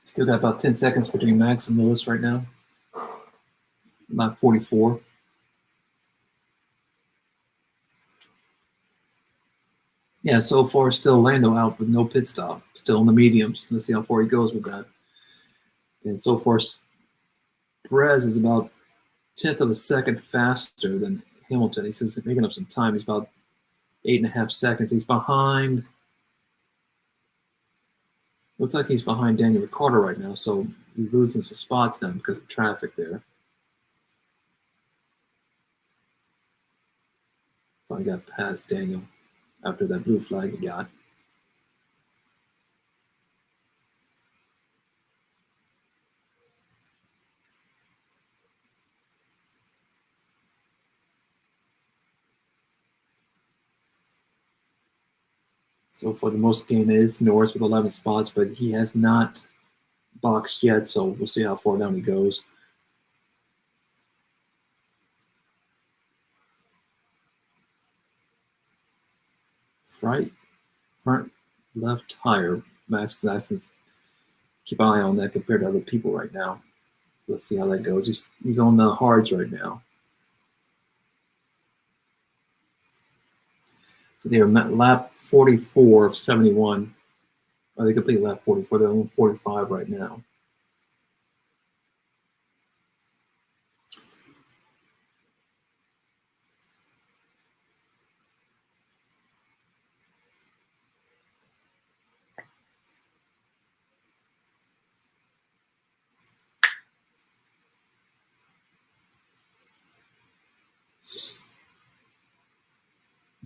Still got about 10 seconds between Max and Lewis right now. Lap 44. Yeah, so far still Lando out with no pit stop. Still in the mediums. Let's see how far he goes with that. And so far, Perez is about 1/10 of a second faster than Hamilton. He seems to be making up some time. He's about 8.5 seconds. He's behind. Looks like he's behind Daniel Ricciardo right now, so he's losing some spots now because of traffic there. Finally got past Daniel after that blue flag he got. So for the most gain is Norris with 11 spots, but he has not boxed yet, so we'll see how far down he goes. Front left tire. Max is asking, keep an eye on that compared to other people right now. Let's see how that goes. He's on the hards right now. So they're lap 44 of 71. Oh, they complete lap 44. They're on 45 right now.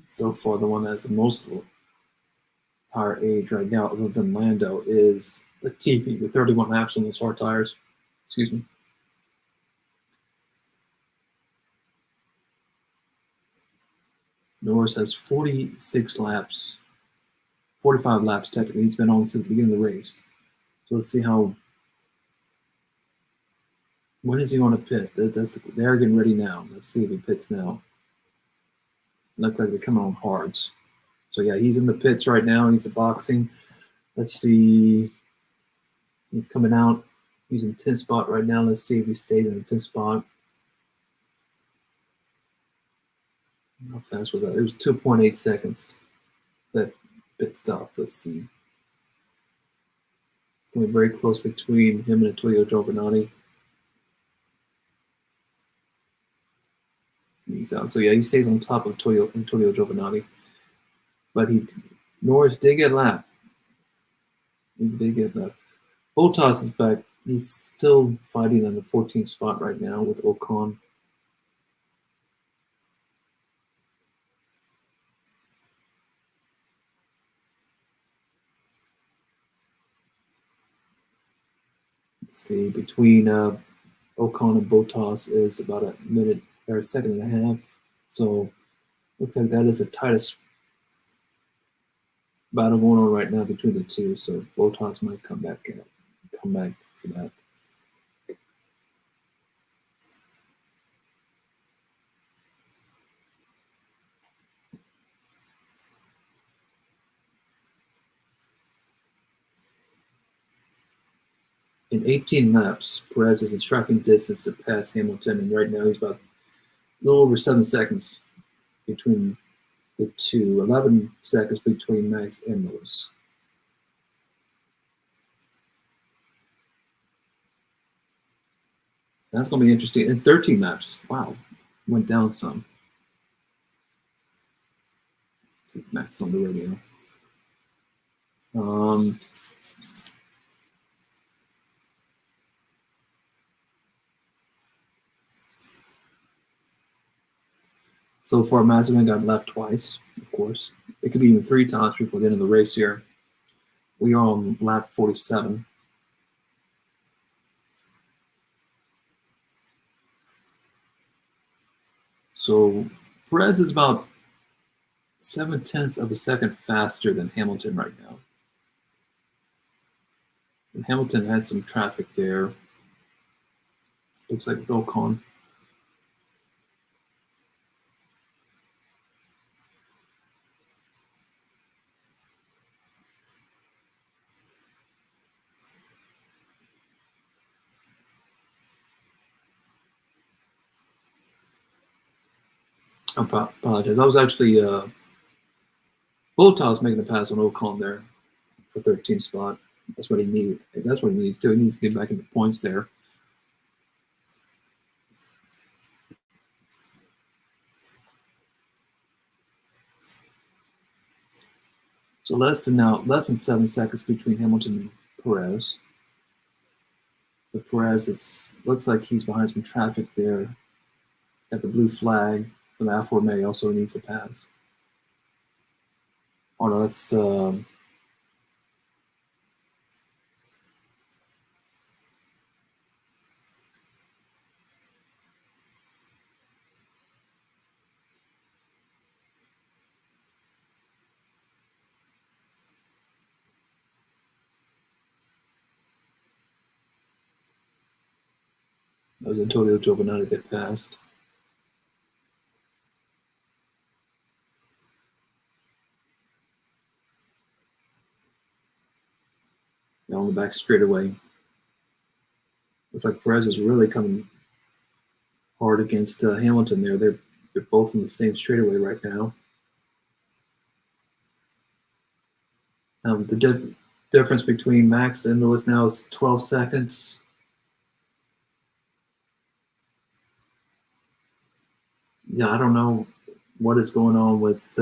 So far, the one that has the most tire age right now, other than Lando, is Latifi with 31 laps on those hard tires. Excuse me. Norris has 46 laps, 45 laps technically. He's been on since the beginning of the race. So let's see when is he going to pit? They're getting ready now. Let's see if he pits now. Looks like they're coming on hards. So yeah, he's in the pits right now. He's boxing. Let's see. He's coming out. He's in 10th spot right now. Let's see if he stays in the 10th spot. How fast was that? It was 2.8 seconds. That pit stop. Let's see. It's going to be very close between him and Antonio Giovinazzi. He's out. So yeah, he stays on top of Antonio Giovinazzi. But Norris did get lap. He did get lap. Bottas is back. He's still fighting on the 14th spot right now with Ocon. Let's see, between Ocon and Bottas is about a minute or a second and a half. So looks like that is the tightest battle going on right now between the two. So Bottas might come back for that. In 18 laps, Perez is in striking distance to pass Hamilton, and right now he's about a little over 7 seconds between the two, 11 seconds between Max and Lewis. That's going to be interesting. In 13 laps, wow, went down some. Max is on the radio. So far, Mazepin got left twice, of course. It could be even 3 times before the end of the race here. We are on lap 47. So Perez is about 0.7 of a second faster than Hamilton right now. And Hamilton had some traffic there. Looks like with Ocon. I apologize. I was actually Bottas making the pass on Ocon there for 13th spot. That's what he needed. That's what he needs to do. He needs to get back into points there. So less than 7 seconds between Hamilton and Perez. But Perez looks like he's behind some traffic there. Got the blue flag for the Alfa Romeo, so he needs a pass. Oh no, that's that was Antonio Giovinazzi that passed. Now on the back straightaway. Looks like Perez is really coming hard against Hamilton there. They're both in the same straightaway right now. The difference between Max and Lewis now is 12 seconds. Yeah, I don't know what is going on with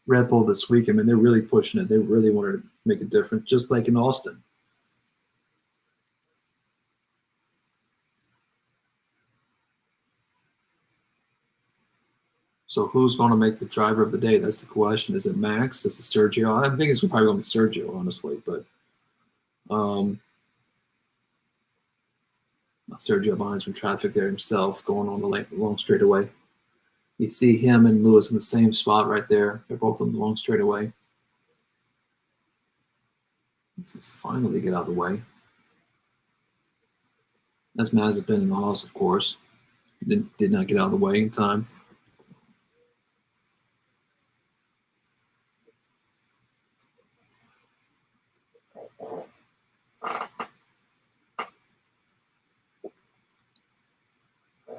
Red Bull this week. I mean, they're really pushing it. They really want to make a difference, just like in Austin. So who's going to make the driver of the day? That's the question. Is it Max? Is it Sergio? I think it's probably going to be Sergio, honestly. But Sergio behind some traffic there himself, going on the long straightaway. You see him and Lewis in the same spot right there. They're both on the long straightaway. Let's finally get out of the way. That's Mazepin in the Haas, of course. He did not get out of the way in time.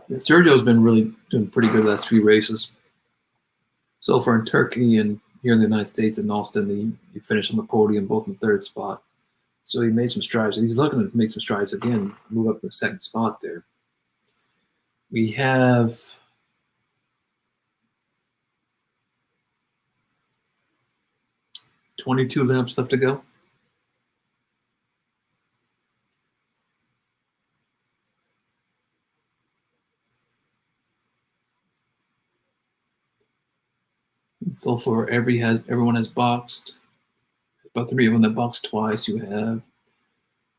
Yeah, Sergio's been really doing pretty good the last few races. So far in Turkey and here in the United States in Austin, he finished on the podium, both in 3rd spot. So he made some strides. He's looking to make some strides again, move up to the 2nd spot there. We have 22 laps left to go. And so far, everyone has boxed. About 3 of them that boxed twice. You have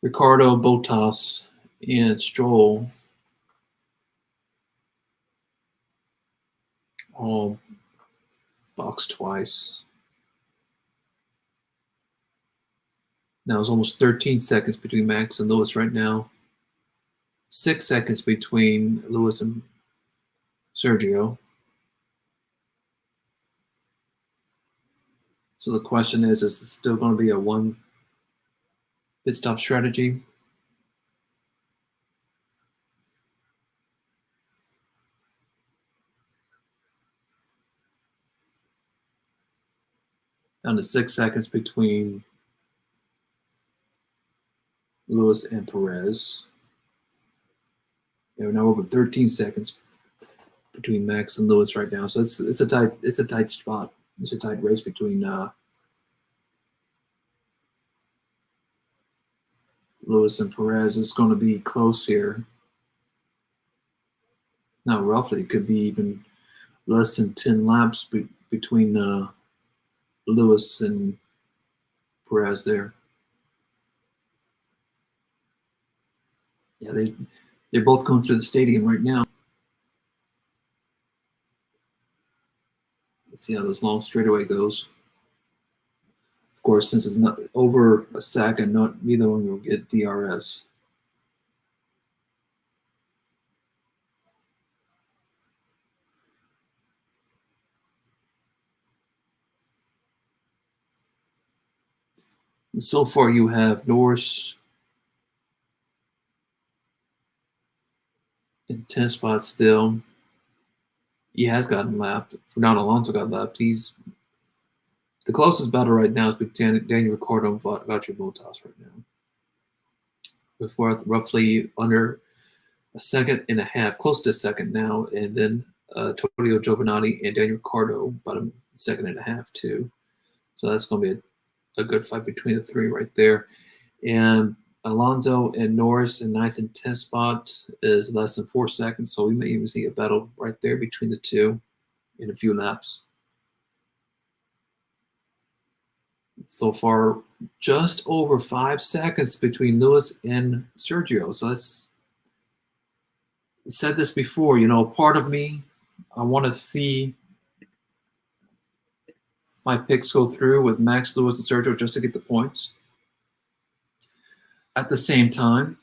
Ricardo, Bottas, and Stroll. All boxed twice. Now it's almost 13 seconds between Max and Lewis right now. 6 seconds between Lewis and Sergio. So the question is it still going to be a one pit stop strategy? Down to 6 seconds between Lewis and Perez. They're now over 13 seconds between Max and Lewis right now. So it's a tight spot. It's a tight race between Lewis and Perez. It's going to be close here. Now, roughly, it could be even less than 10 laps between Lewis and Perez there. Yeah, they're both going through the stadium right now. Let's see how this long straightaway goes. Of course, since it's not over a second, neither one will get DRS. And so far, you have Norris in 10 spots still. He has gotten lapped. Fernando Alonso got lapped. He's the closest battle right now is between Daniel Ricciardo and Valtteri Bottas right now. Before roughly under a second and a half, close to a second now, and then Antonio Giovinazzi and Daniel Ricciardo about a second and a half too. So that's going to be a good fight between the three right there. And Alonso and Norris in 9th and 10th spot is less than 4 seconds, so we may even see a battle right there between the two in a few laps. So far, just over 5 seconds between Lewis and Sergio. So that's said this before, part of me, I want to see my picks go through with Max, Lewis, and Sergio just to get the points. At the same time,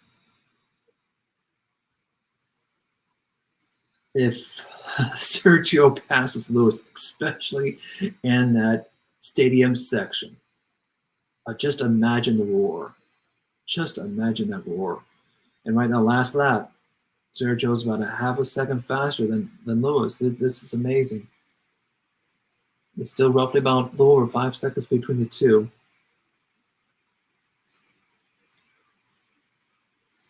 if Sergio passes Lewis, especially in that stadium section, just imagine the roar. Just imagine that roar. And right now, last lap, Sergio's about a half a second faster than Lewis. This is amazing. It's still roughly about a little over 5 seconds between the two.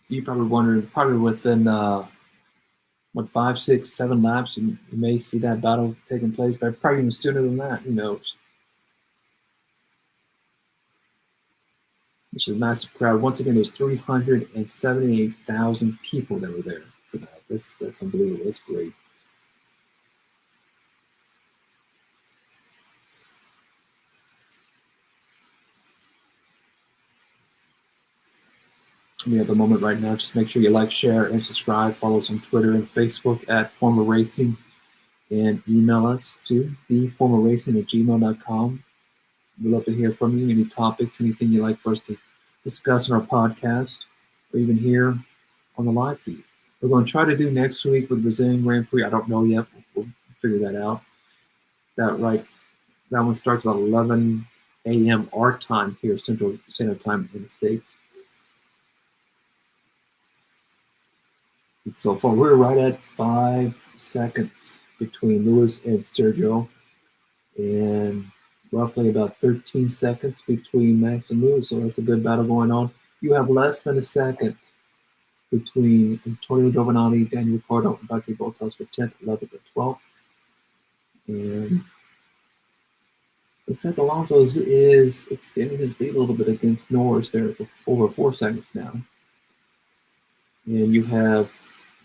So you're probably wondering, probably within 5, 6, 7 laps, you may see that battle taking place, but probably even sooner than that. Who knows? Which is a massive crowd. Once again, there's 378,000 people that were there for that. That's unbelievable. That's great. We have a moment right now. Just make sure you like, share, and subscribe. Follow us on Twitter and Facebook at Former Racing, and email us to theformerracing@gmail.com. We'd love to hear from you. Any topics, anything you'd like for us to discuss in our podcast, or even here on the live feed. We're going to try to do next week with Brazilian Grand Prix. I don't know yet. We'll figure that out. That one starts about 11 a.m. our time here, Central Standard Time in the States. So far, we're right at 5 seconds between Lewis and Sergio, and roughly about 13 seconds between Max and Lewis. So that's a good battle going on. You have less than a second between Antonio Giovinazzi, Daniel Ricciardo, and Valtteri Bottas for 10th, 11th, and 12th. And Looks like Alonso is extending his lead a little bit against Norris there for over 4 seconds now. And you have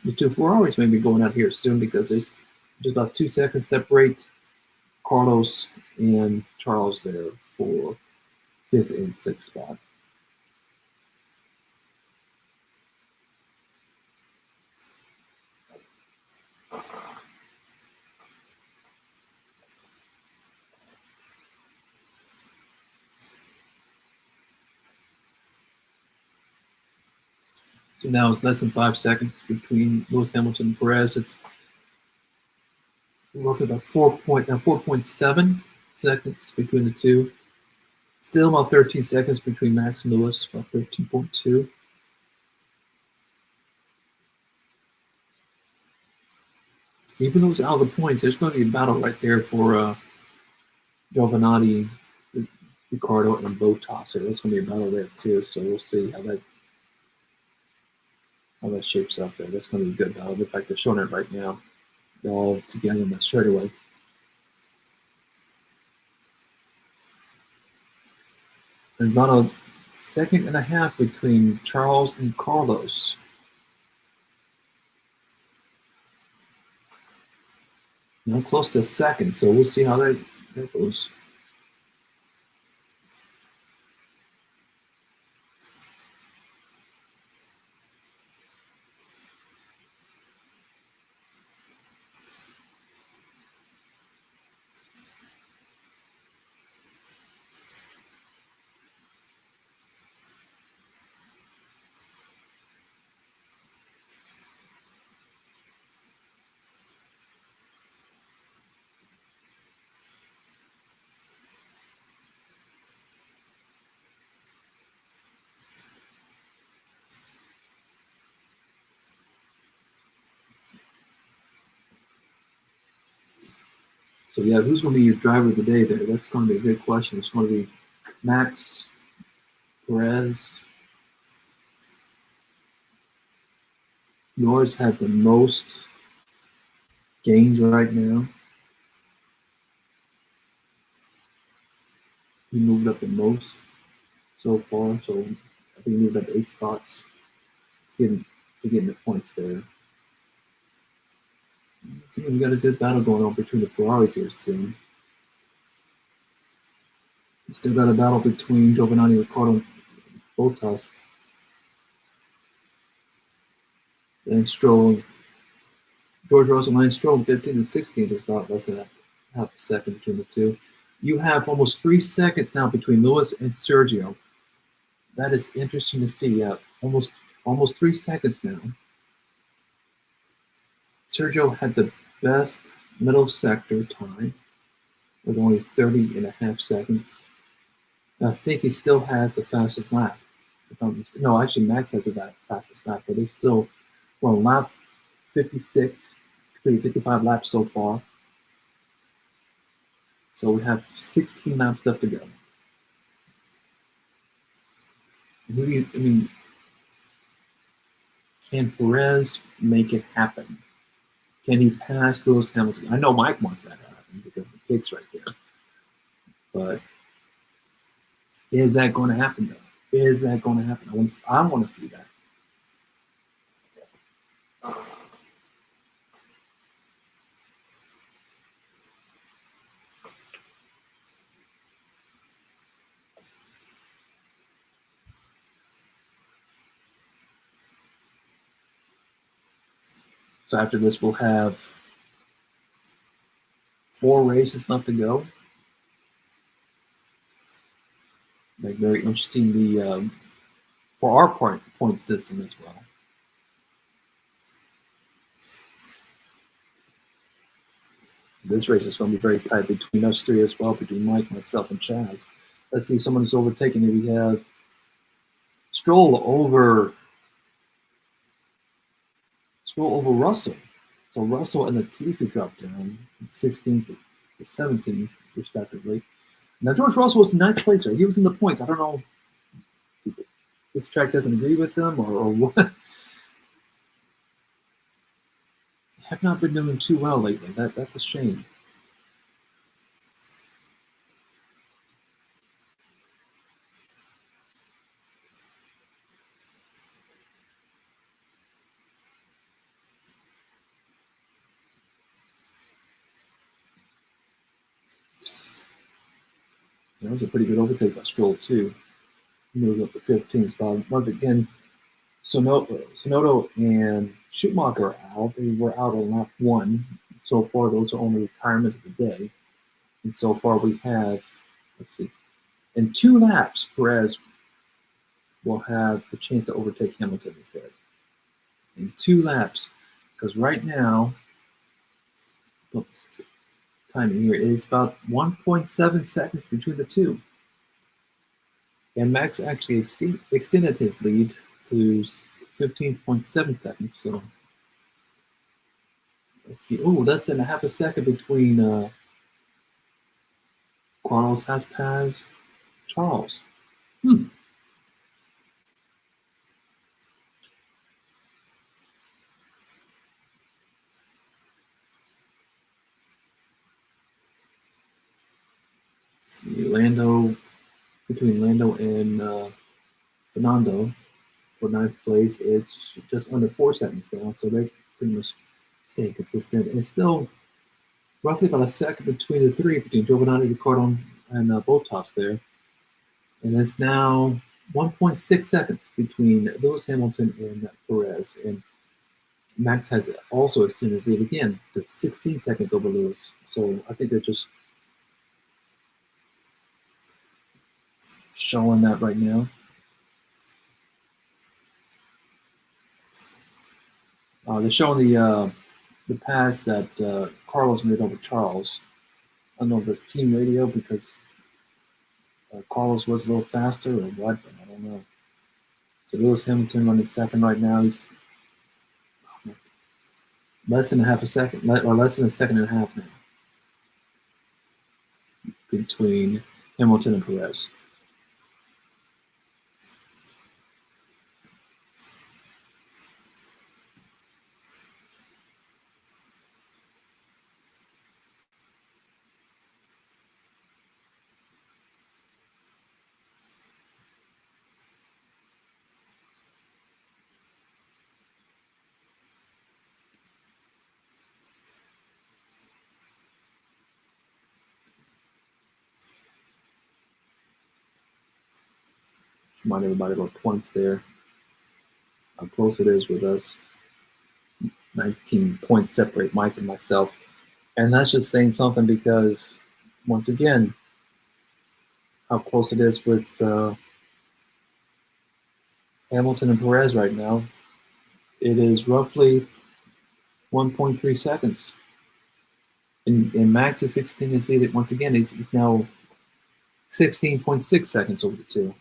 the two Ferraris maybe going out here soon because there's just about 2 seconds separate Carlos and Charles there for 5th and 6th spot. So now it's less than 5 seconds between Lewis Hamilton and Perez. It's roughly about 4.7 seconds between the two. Still about 13 seconds between Max and Lewis, about 13.2. Even though it's out of the points, there's going to be a battle right there for Giovinazzi, Ricciardo, and Bottas. So there's going to be a battle there too. So we'll see how that shapes up there. That's going to be a good battle. In fact, they're showing it right now. They're all together in the straightaway. There's about a second and a half between Charles and Carlos. Now close to a second, so we'll see how that goes. So yeah, who's going to be your driver of the day there? That's going to be a big question. It's going to be Max, Perez. Norris had the most gains right now. He moved up the most so far, so I think he moved up 8 spots. Getting the points there. See, we got a good battle going on between the Ferraris here soon. We still got a battle between Giovinazzi, Ricciardo, and Bottas. And Stroll, George Russell, and Stroll, 15th and 16th is about less than half a second between the two. You have almost 3 seconds now between Lewis and Sergio. That is interesting to see. Almost 3 seconds now. Sergio had the best middle sector time with only 30.5 seconds. I think he still has the fastest lap. No, actually, Max has the fastest lap, but they still, well, lap 56, 55 laps so far. So we have 16 laps left to go. I mean, can Perez make it happen? Can he pass Lewis Hamilton? I know Mike wants that to happen because the pig's right there. But is that going to happen, though? Is that going to happen? I want to see that. So after this, we'll have 4 races left to go. Like very interesting. For our point system as well. This race is going to be very tight between us 3 as well, between Mike, myself, and Chaz. Let's see if someone is overtaking it. We have Stroll over Russell. So Russell and Latifi dropped down 16th to 17th, respectively. Now, George Russell was 9th place. He was in the points. I don't know if this track doesn't agree with him or what. Have not been doing too well lately. That's a shame. That was a pretty good overtake by Stroll too. He moved up to 15th spot. Once again, Sonoda and Schumacher are out. They were out on lap 1. So far, those are only retirements of the day. And so far, we have, let's see, in 2 laps, Perez will have the chance to overtake Hamilton, he said. In 2 laps. Because right now, timing here is about 1.7 seconds between the two. And Max actually extended his lead to 15.7 seconds. So let's see. Oh, less than a half a second between Carlos has passed Charles. Between Lando and Fernando for 9th place, it's just under 4 seconds now, so they pretty much stay consistent. And it's still roughly about a second between the 3, between Giovinazzi, Ricciardo, and Bottas there. And it's now 1.6 seconds between Lewis Hamilton and Perez. And Max has also extended his lead again to 16 seconds over Lewis. So I think they're just showing that right now. They're showing the pass that Carlos made over Charles. I don't know if it's team radio because Carlos was a little faster or what, but I don't know. So Lewis Hamilton running second right now. He's less than a second and a half now between Hamilton and Perez. Remind everybody about points there. How close it is with us. 19 points separate Mike and myself. And that's just saying something because, once again, how close it is with Hamilton and Perez right now. It is roughly 1.3 seconds. And Max is 16 and see that once again it's now 16.6 seconds over the two.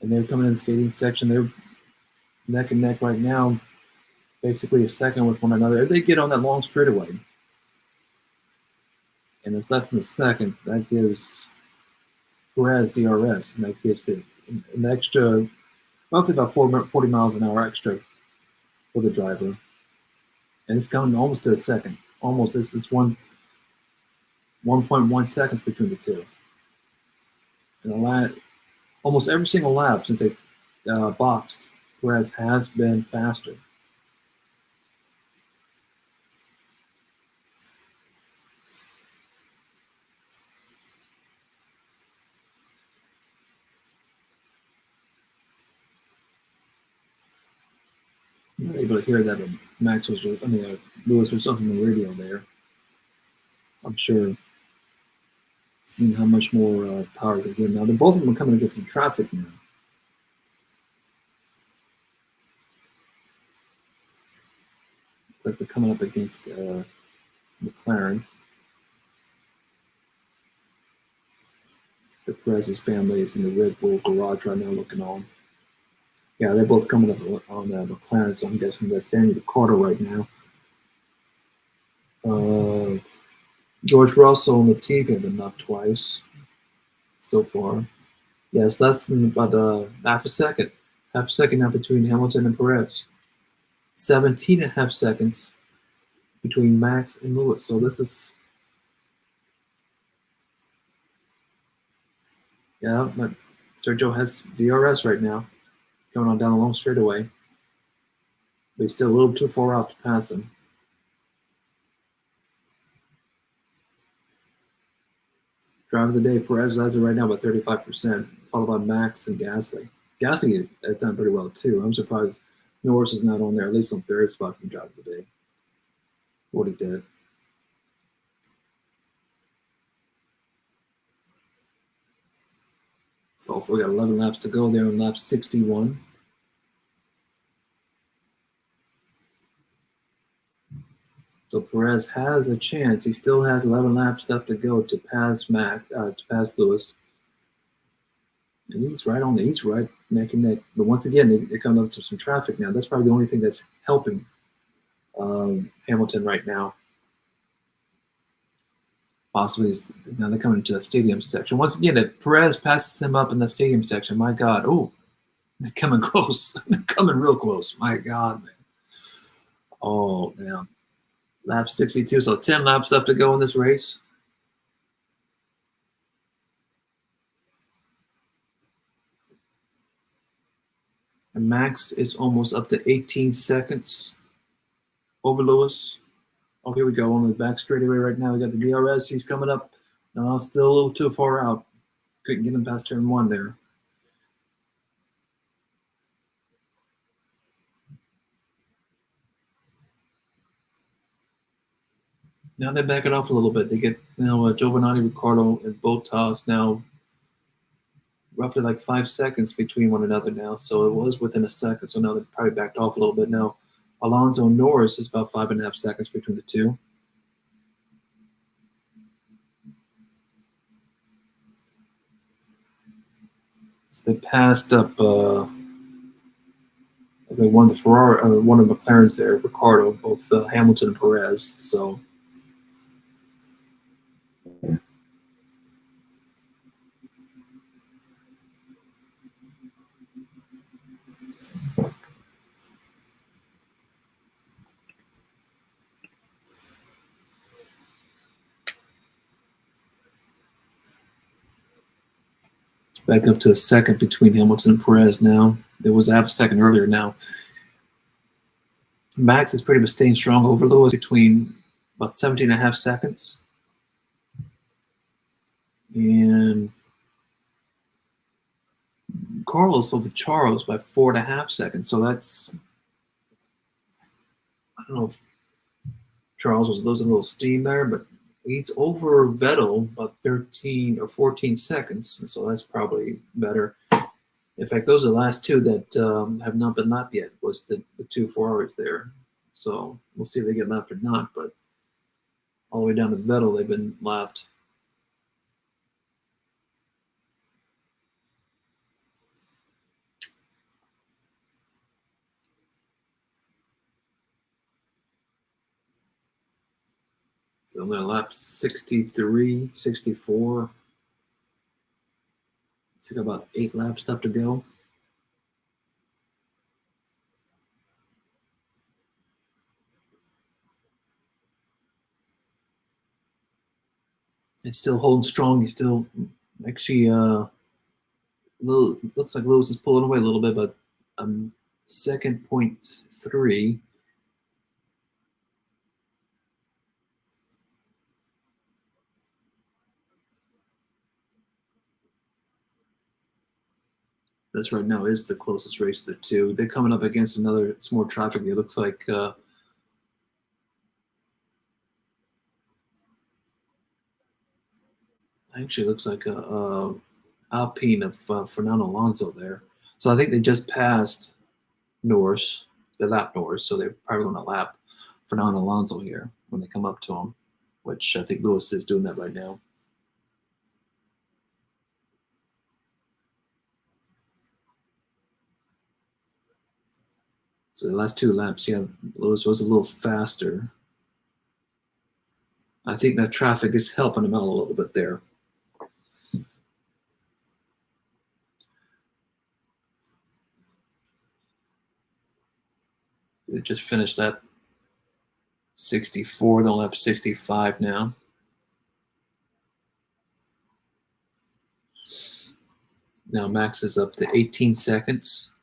And they're coming in the stadium section. They're neck and neck right now, basically a second with one another. If they get on that long straightaway, and it's less than a second, that gives Perez DRS, and that gives an extra, roughly about 40 miles an hour extra for the driver. And it's coming almost to a second. Almost, it's 1.1 seconds between the two. And almost every single lap since they boxed, Perez has been faster. I'm not able to hear that Lewis was something on the radio there. I'm sure seeing how much more power they get now. Both of them are coming against some traffic now. Like they're coming up against McLaren. The Perez's family is in the Red Bull garage right now looking on. Yeah, they're both coming up on McLaren, so I'm guessing that's Danny Ricciardo right now. George Russell and Latifi have been up twice so far. Yes, less than about half a second. Half a second now between Hamilton and Perez. 17 and a half seconds between Max and Lewis. So this is Yeah, but Sergio has DRS right now, going on down a long straightaway. But he's still a little too far out to pass him. Driver of the day, Perez has it right now by 35%, followed by Max and Gasly. Gasly has done pretty well too. I'm surprised Norris is not on there, at least on third spot from driver of the day. What he did. So we got 11 laps to go there on lap 61. So Perez has a chance. He still has 11 laps left to go to pass to pass Lewis. And he's right on the, he's right neck and neck. But once again, they come up to some traffic now. That's probably the only thing that's helping Hamilton right now. Possibly now they're coming to the stadium section. Once again, if Perez passes him up in the stadium section, my God, they're coming close. They're coming real close. My God, man. Oh, man. Lap 62, so 10 laps left to go in this race. And Max is almost up to 18 seconds over Lewis. Oh, here we go on the back straightaway right now. We got the DRS. He's coming up. No, still a little too far out. Couldn't get him past turn one there. Now they're backing off a little bit. They get Giovanni, Ricciardo, and Bottas now roughly like 5 seconds between one another now. So it was within a second. So now they're probably backed off a little bit now. Alonso and Norris is about 5.5 seconds between the two. So they passed up I think one of the Ferrari, one of McLaren's there, Ricciardo, both Hamilton and Perez. So back up to a second between Hamilton and Perez now. There was half a second earlier now. Max is pretty much staying strong over Lewis between about 17.5 seconds. And Carlos over Charles by 4.5 seconds. So that's, I don't know if Charles was losing a little steam there, but he's over Vettel about 13 or 14 seconds. And so that's probably better. In fact, those are the last two that have not been lapped yet, was the two Ferraris there. So we'll see if they get lapped or not. But all the way down to Vettel, they've been lapped. So they're lap 63, 64. It's got about 8 laps left to go. It's still holding strong. He's still actually looks like Lewis is pulling away a little bit, but second 0.3. This right now is the closest race to the two. They're coming up against another. It's more traffic. It looks like actually looks like a Alpine of Fernando Alonso there. So I think they just passed Norris. They lapped Norris, so they're probably going to lap Fernando Alonso here when they come up to him, which I think Lewis is doing that right now. So the last 2 laps, yeah, Lewis was a little faster. I think that traffic is helping him out a little bit there. They just finished that 64. They'll have 65 now. Now Max is up to 18 seconds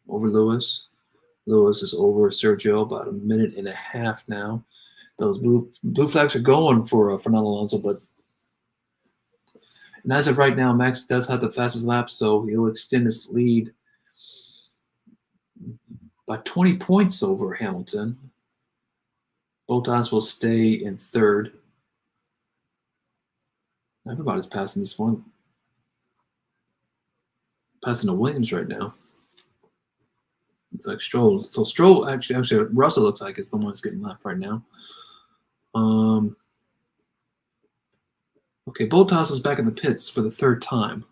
over Lewis. Lewis is over Sergio about a minute and a half now. Those blue flags are going for Fernando Alonso, but and as of right now, Max does have the fastest lap, so he'll extend his lead by 20 points over Hamilton. Bottas will stay in third. Everybody's passing this one. Passing to Williams right now. It's like Stroll. So Stroll actually Russell looks like it's the one that's getting left right now. Okay, Bottas is back in the pits for the third time.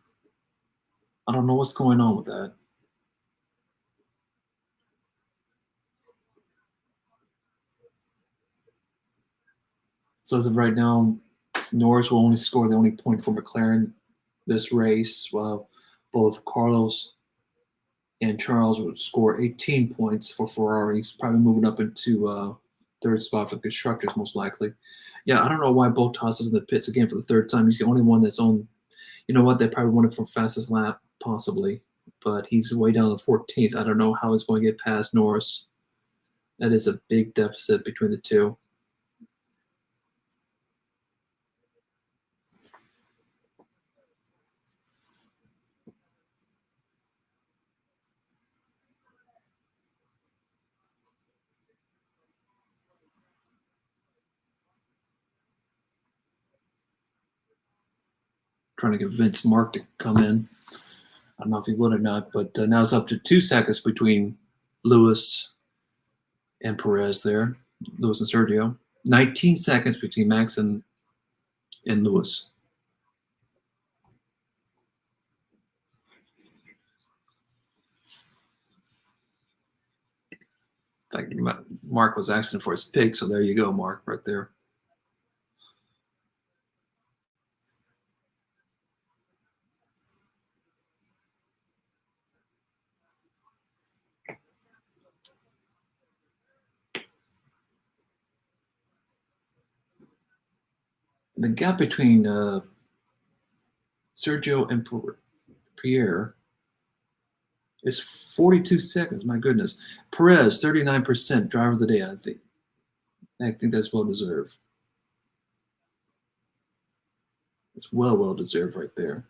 I don't know what's going on with that. So as of right now, Norris will only score the only point for McLaren this race, while both Carlos and Charles would score 18 points for Ferrari. He's probably moving up into third spot for the constructors, most likely. Yeah, I don't know why Bottas is in the pits again for the third time. He's the only one that's on. You know what? They probably wanted for fastest lap, possibly, but he's way down to 14th. I don't know how he's going to get past Norris. That is a big deficit between the two. Trying to convince Mark to come in. I don't know if he would or not, but now it's up to 2 seconds between Lewis and Perez there. Lewis and Sergio. 19 seconds between Max and Lewis. In fact, Mark was asking for his pick, so there you go, Mark, right there. The gap between Sergio and Pierre is 42 seconds. My goodness. Perez, 39% driver of the day, I think that's well deserved. It's well deserved right there.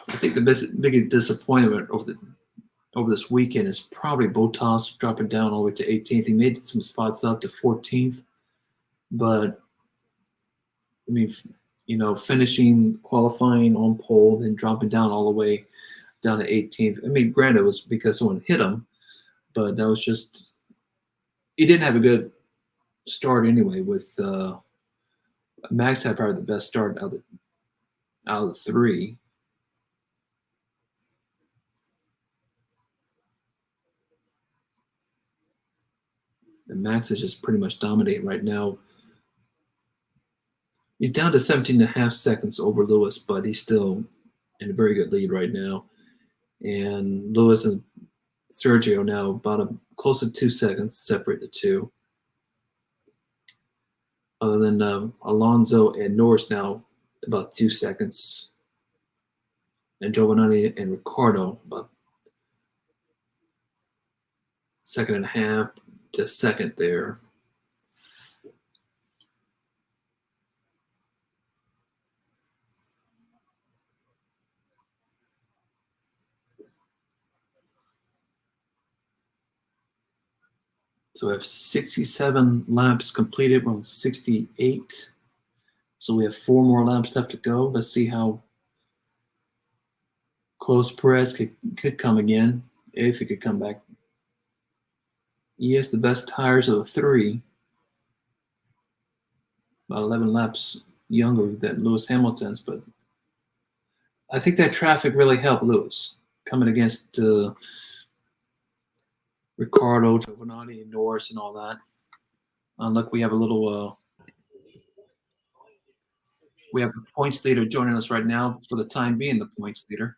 I think the biggest disappointment over this weekend is probably Bottas dropping down all the way to 18th. He made some spots up to 14th, but I mean, finishing qualifying on pole and dropping down all the way down to 18th. I mean, granted, it was because someone hit him, but that was just he didn't have a good start anyway. With Max had probably the best start out of the three. And Max is just pretty much dominating right now. He's down to 17 and a half seconds over Lewis, but he's still in a very good lead right now. And Lewis and Sergio now about close to 2 seconds separate the two. Other than Alonso and Norris now about 2 seconds. And Giovanni and Ricciardo about second and a half to second there. So we have 67 laps completed. We're on 68. So we have 4 more laps left to go. Let's see how close Perez could come again, if he could come back. He has the best tires of the 3. About 11 laps younger than Lewis Hamilton's, but I think that traffic really helped Lewis coming against Ricciardo, Giovanni, Norris, and all that. Look, we have a little. We have the points leader joining us right now for the time being. The points leader.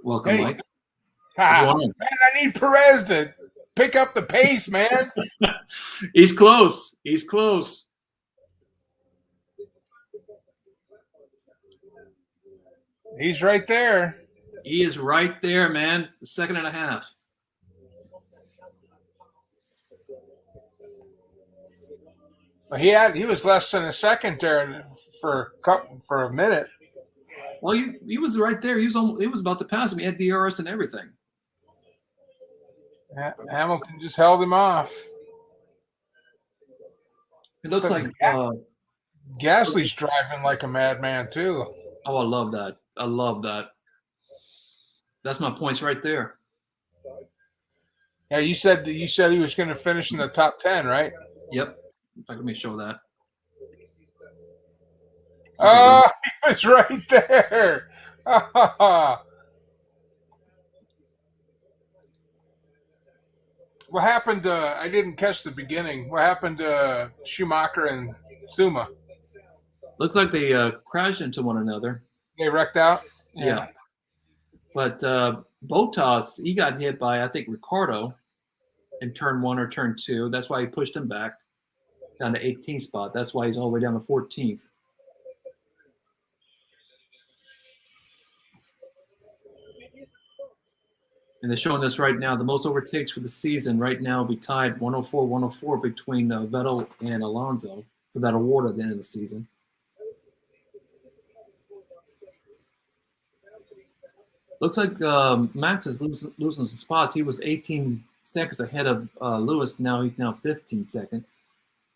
Welcome, Hey. Mike. Man, I need Perez to pick up the pace, man. He's close. He's close. He's right there. He is right there, man. The second and a half. He was less than a second there for a minute. Well, he was right there. He was about to pass him. He had DRS and everything. Hamilton just held him off. It looks like Gasly's driving like a madman too. Oh, I love that. I love that. That's my points right there. Yeah, you said he was going to finish in the top 10, right? Yep. In fact, let me show that. Oh, he was right there. What happened to, I didn't catch the beginning. What happened to Schumacher and Suma? Looks like they crashed into one another. They wrecked out? Yeah. But Bottas, he got hit by, I think, Ricardo in turn 1 or turn 2. That's why he pushed him back down to 18th spot. That's why he's all the way down to 14th. And they're showing this right now. The most overtakes for the season right now will be tied 104-104 between Vettel and Alonso for that award at the end of the season. Looks like Max is losing some spots. He was 18 seconds ahead of Lewis. He's now 15 seconds.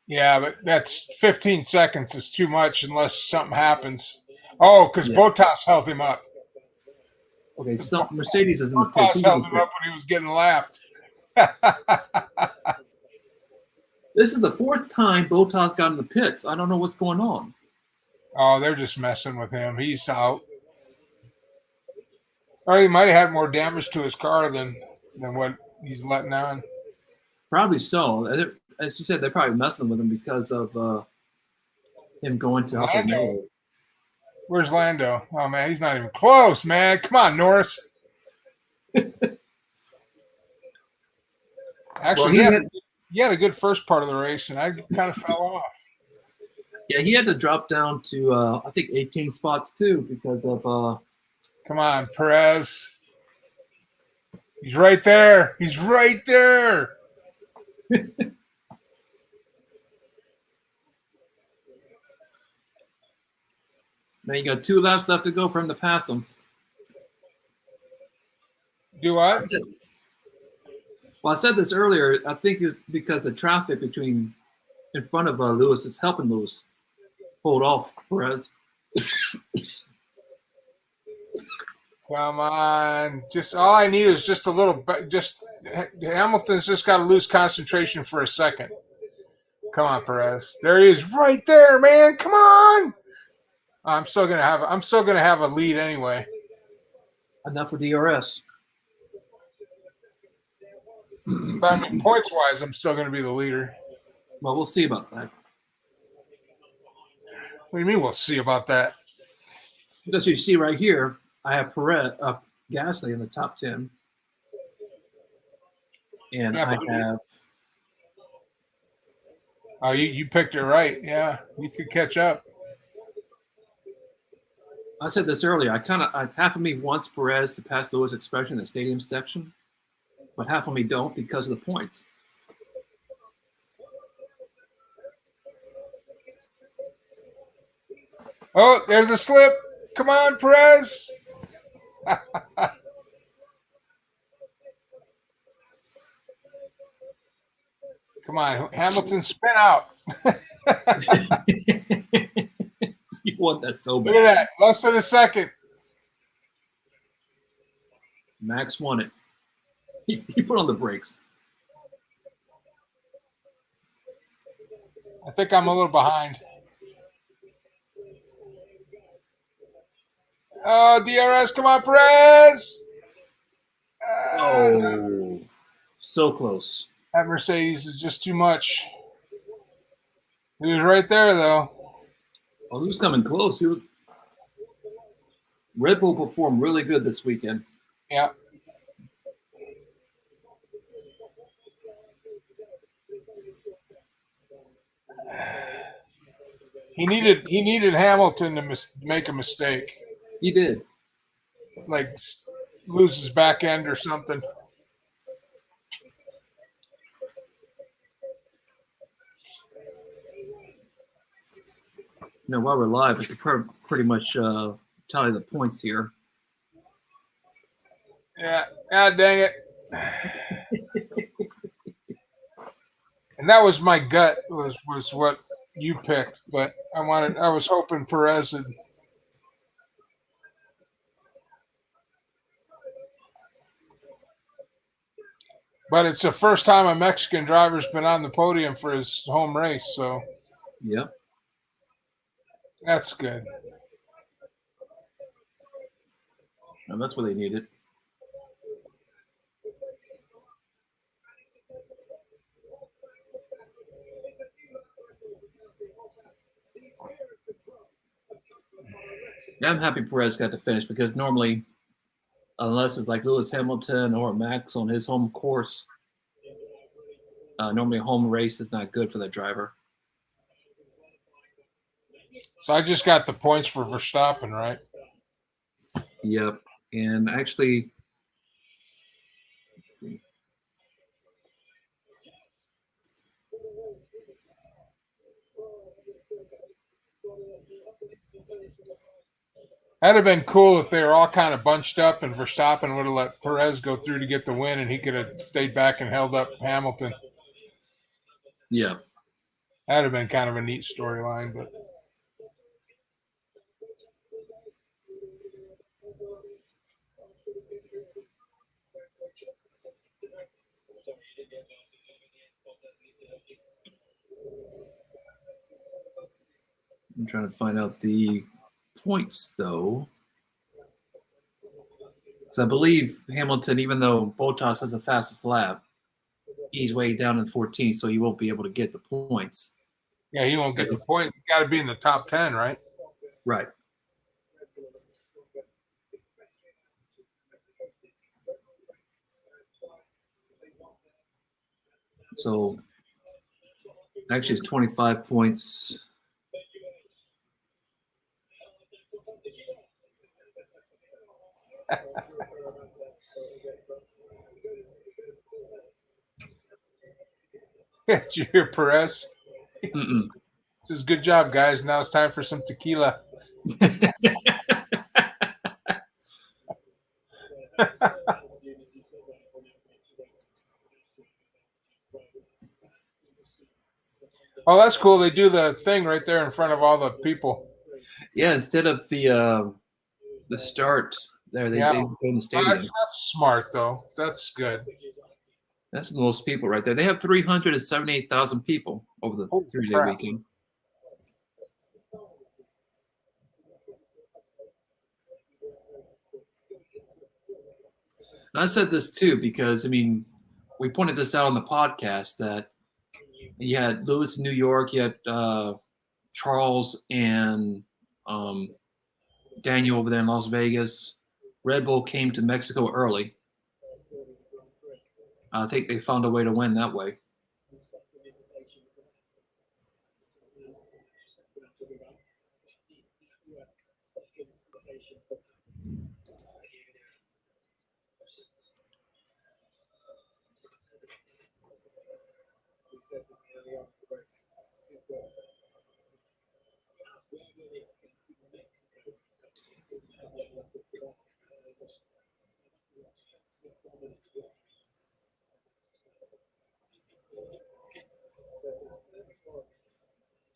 Yeah, but that's 15 seconds is too much unless something happens. Oh, because Bottas held him up. Okay, so Mercedes is in the pits. Bottas held him up when he was getting lapped. This is the 4th time Bottas got in the pits. I don't know what's going on. Oh, they're just messing with him. He's out. Or he might have had more damage to his car than what he's letting on. Probably so. As you said, they're probably messing with him because of him going to Alfa Romeo. Where's Lando? Oh, man, he's not even close, man. Come on, Norris. Actually, well, he had a good first part of the race, and I kind of fell off. Yeah, he had to drop down to, I think, 18 spots, too, because of come on, Perez. He's right there. He's right there. Now you got 2 laps left to go for him to pass him. Do what? I said this earlier. I think it's because the traffic in front of Lewis is helping Lewis hold off Perez. Come on. Just all I need is just a little bit. Hamilton's just got to lose concentration for a second. Come on, Perez. There he is, right there, man. Come on. I'm still gonna have a lead anyway. Enough for DRS. But I mean, points wise, I'm still gonna be the leader. Well, we'll see about that. What do you mean we'll see about that? Because you see right here, I have Gasly in the top 10. And I have. Oh, you picked it right. Yeah, you could catch up. I said this earlier. Half of me wants Perez to pass Lewis, especially in the stadium section, but half of me don't because of the points. Oh, there's a slip. Come on, Perez. Come on, Hamilton, spin out. You want that so bad. Look at that. Less than a second. Max won it. He put on the brakes. I think I'm a little behind. Oh, DRS. Come on, Perez. Oh, so close. That Mercedes is just too much. He was right there, though. Oh, he was coming close. Red Bull performed really good this weekend. Yeah. He needed Hamilton to make a mistake. He did. like loses back end or something. While we're live, we could pretty much tally the points here. Yeah. God dang it. And that was my gut was what you picked, but I was hoping Perez would. But it's the first time a Mexican driver's been on the podium for his home race, so Yep. that's good. And that's what they needed. Yeah, I'm happy Perez got to finish because normally, unless it's like Lewis Hamilton or Max on his home course, normally a home race is not good for that driver. So I just got the points for Verstappen, right? Yep. And actually, let's see. That'd have been cool if they were all kind of bunched up and Verstappen would have let Perez go through to get the win and he could have stayed back and held up Hamilton. Yeah. That'd have been kind of a neat storyline, but I'm trying to find out the points, though. So I believe Hamilton, even though Bottas has the fastest lap, he's way down in 14th, so he won't be able to get the points. yeah, he won't get the point. You got to be in the top 10, right? Right. So actually, it's 25 points. Did you hear Perez? Mm-mm. This is good job, guys. Now it's time for some tequila. Oh, that's cool. They do the thing right there in front of all the people. Yeah, instead of the start there, they go in the stadium. That's smart, though. That's good. That's the most people right there. They have 378,000 people over the 3-day weekend. And I said this too because, I mean, we pointed this out on the podcast that you had Lewis in New York, you had Charles and Daniel over there in Las Vegas. Red Bull came to Mexico early. I think they found a way to win that way.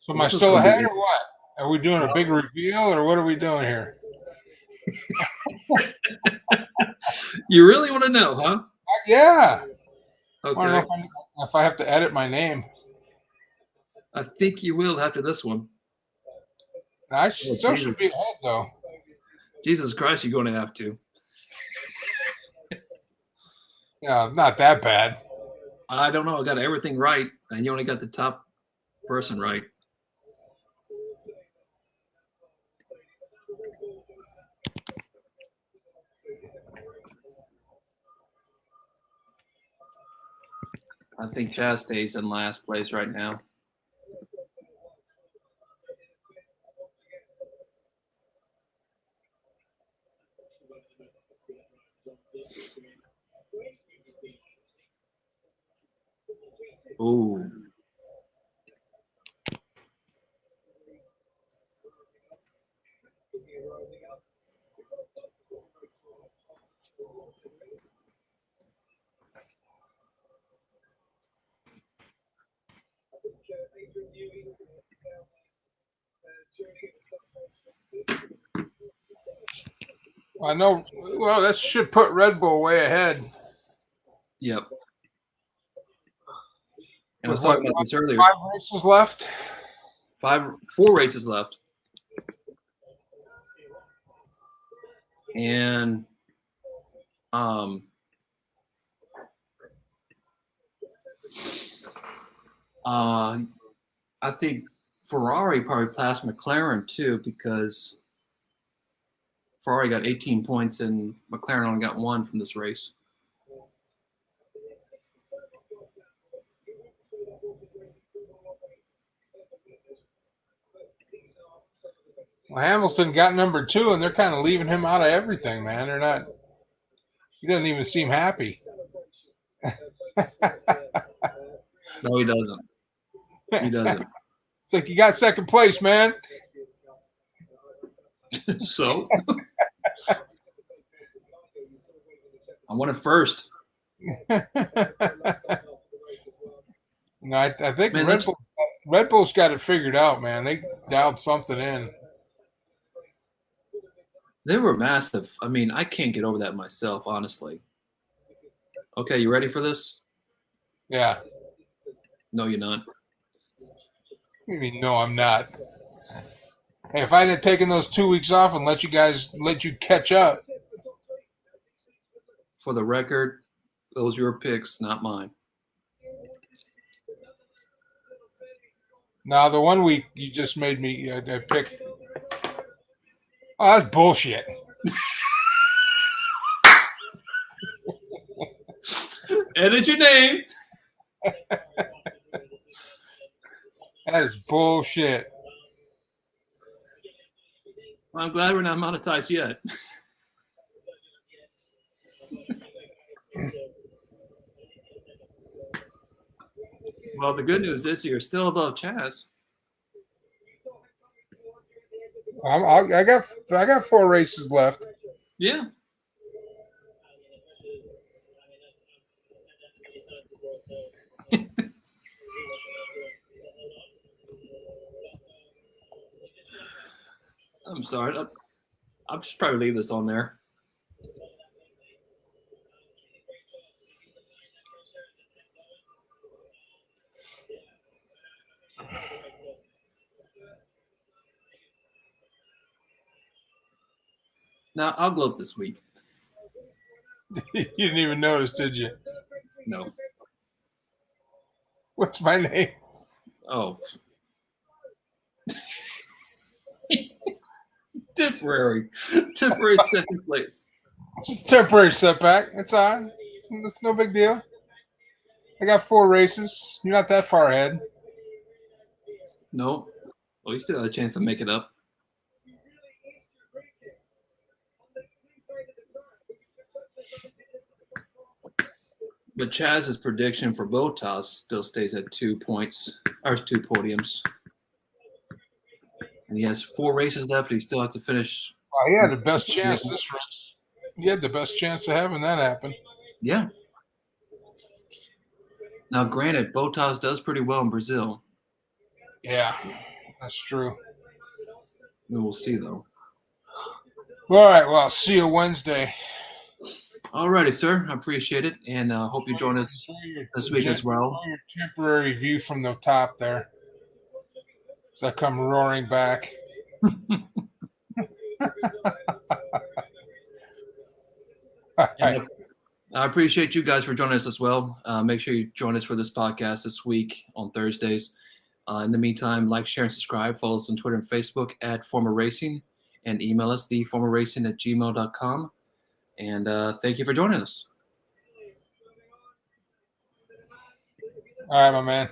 So am I still ahead or what? Are we doing a big reveal or what are we doing here? You really want to know, huh? Yeah. Okay. I don't know if I have to edit my name. I think you will after this one. I still should be ahead, though. Jesus Christ, you're going to have to. Yeah, not that bad. I don't know. I got everything right, and you only got the top person right. I think Chastain's in last place right now. Oh. I know. Well, that should put Red Bull way ahead. Yep. And I was With talking about this earlier. 5 races left. 4 races left. And I think Ferrari probably passed McLaren too, because Ferrari got 18 points and McLaren only got 1 from this race. Well, Hamilton got number 2, and they're kind of leaving him out of everything, man. They're not. He doesn't even seem happy. No, he doesn't. He doesn't. It's like, you got second place, man. So I wanted first. No, I think Man, Red Bull's got it figured out, man. They dialed something in. They were massive. I mean, I can't get over that myself, honestly. Okay, you ready for this? Yeah. No, you're not. I mean, no, I'm not. Hey, if I had taken those 2 weeks off and let you catch up. For the record, those are your picks, not mine. Now, the 1 week you just made me pick. Oh, that's bullshit. Edit your name. That is bullshit. Well, I'm glad we're not monetized yet. Well, the good news is you're still above Chaz. I got 4 races left. Yeah. I'm sorry. I'll just probably leave this on there. Now, I'll gloat this week. You didn't even notice, did you? No. What's my name? Oh. Temporary second place. It's a temporary setback. It's all right. It's no big deal. I got 4 races. You're not that far ahead. No. Well, you still have a chance to make it up. But Chaz's prediction for Bottas still stays at 2 points, or 2 podiums. And he has 4 races left. He still has to finish. Oh, he had the best chance this race. He had the best chance of having that happen. Yeah. Now, granted, Bottas does pretty well in Brazil. Yeah, that's true. We'll see, though. All right, well, I'll see you Wednesday. All righty, sir. I appreciate it, and hope you join us this week as well. Your temporary view from the top there. As I come roaring back. I appreciate you guys for joining us as well. Make sure you join us for this podcast this week on Thursdays. In the meantime, like, share, and subscribe. Follow us on Twitter and Facebook at Former Racing, and email us theformerracing@gmail.com. And thank you for joining us. All right, my man.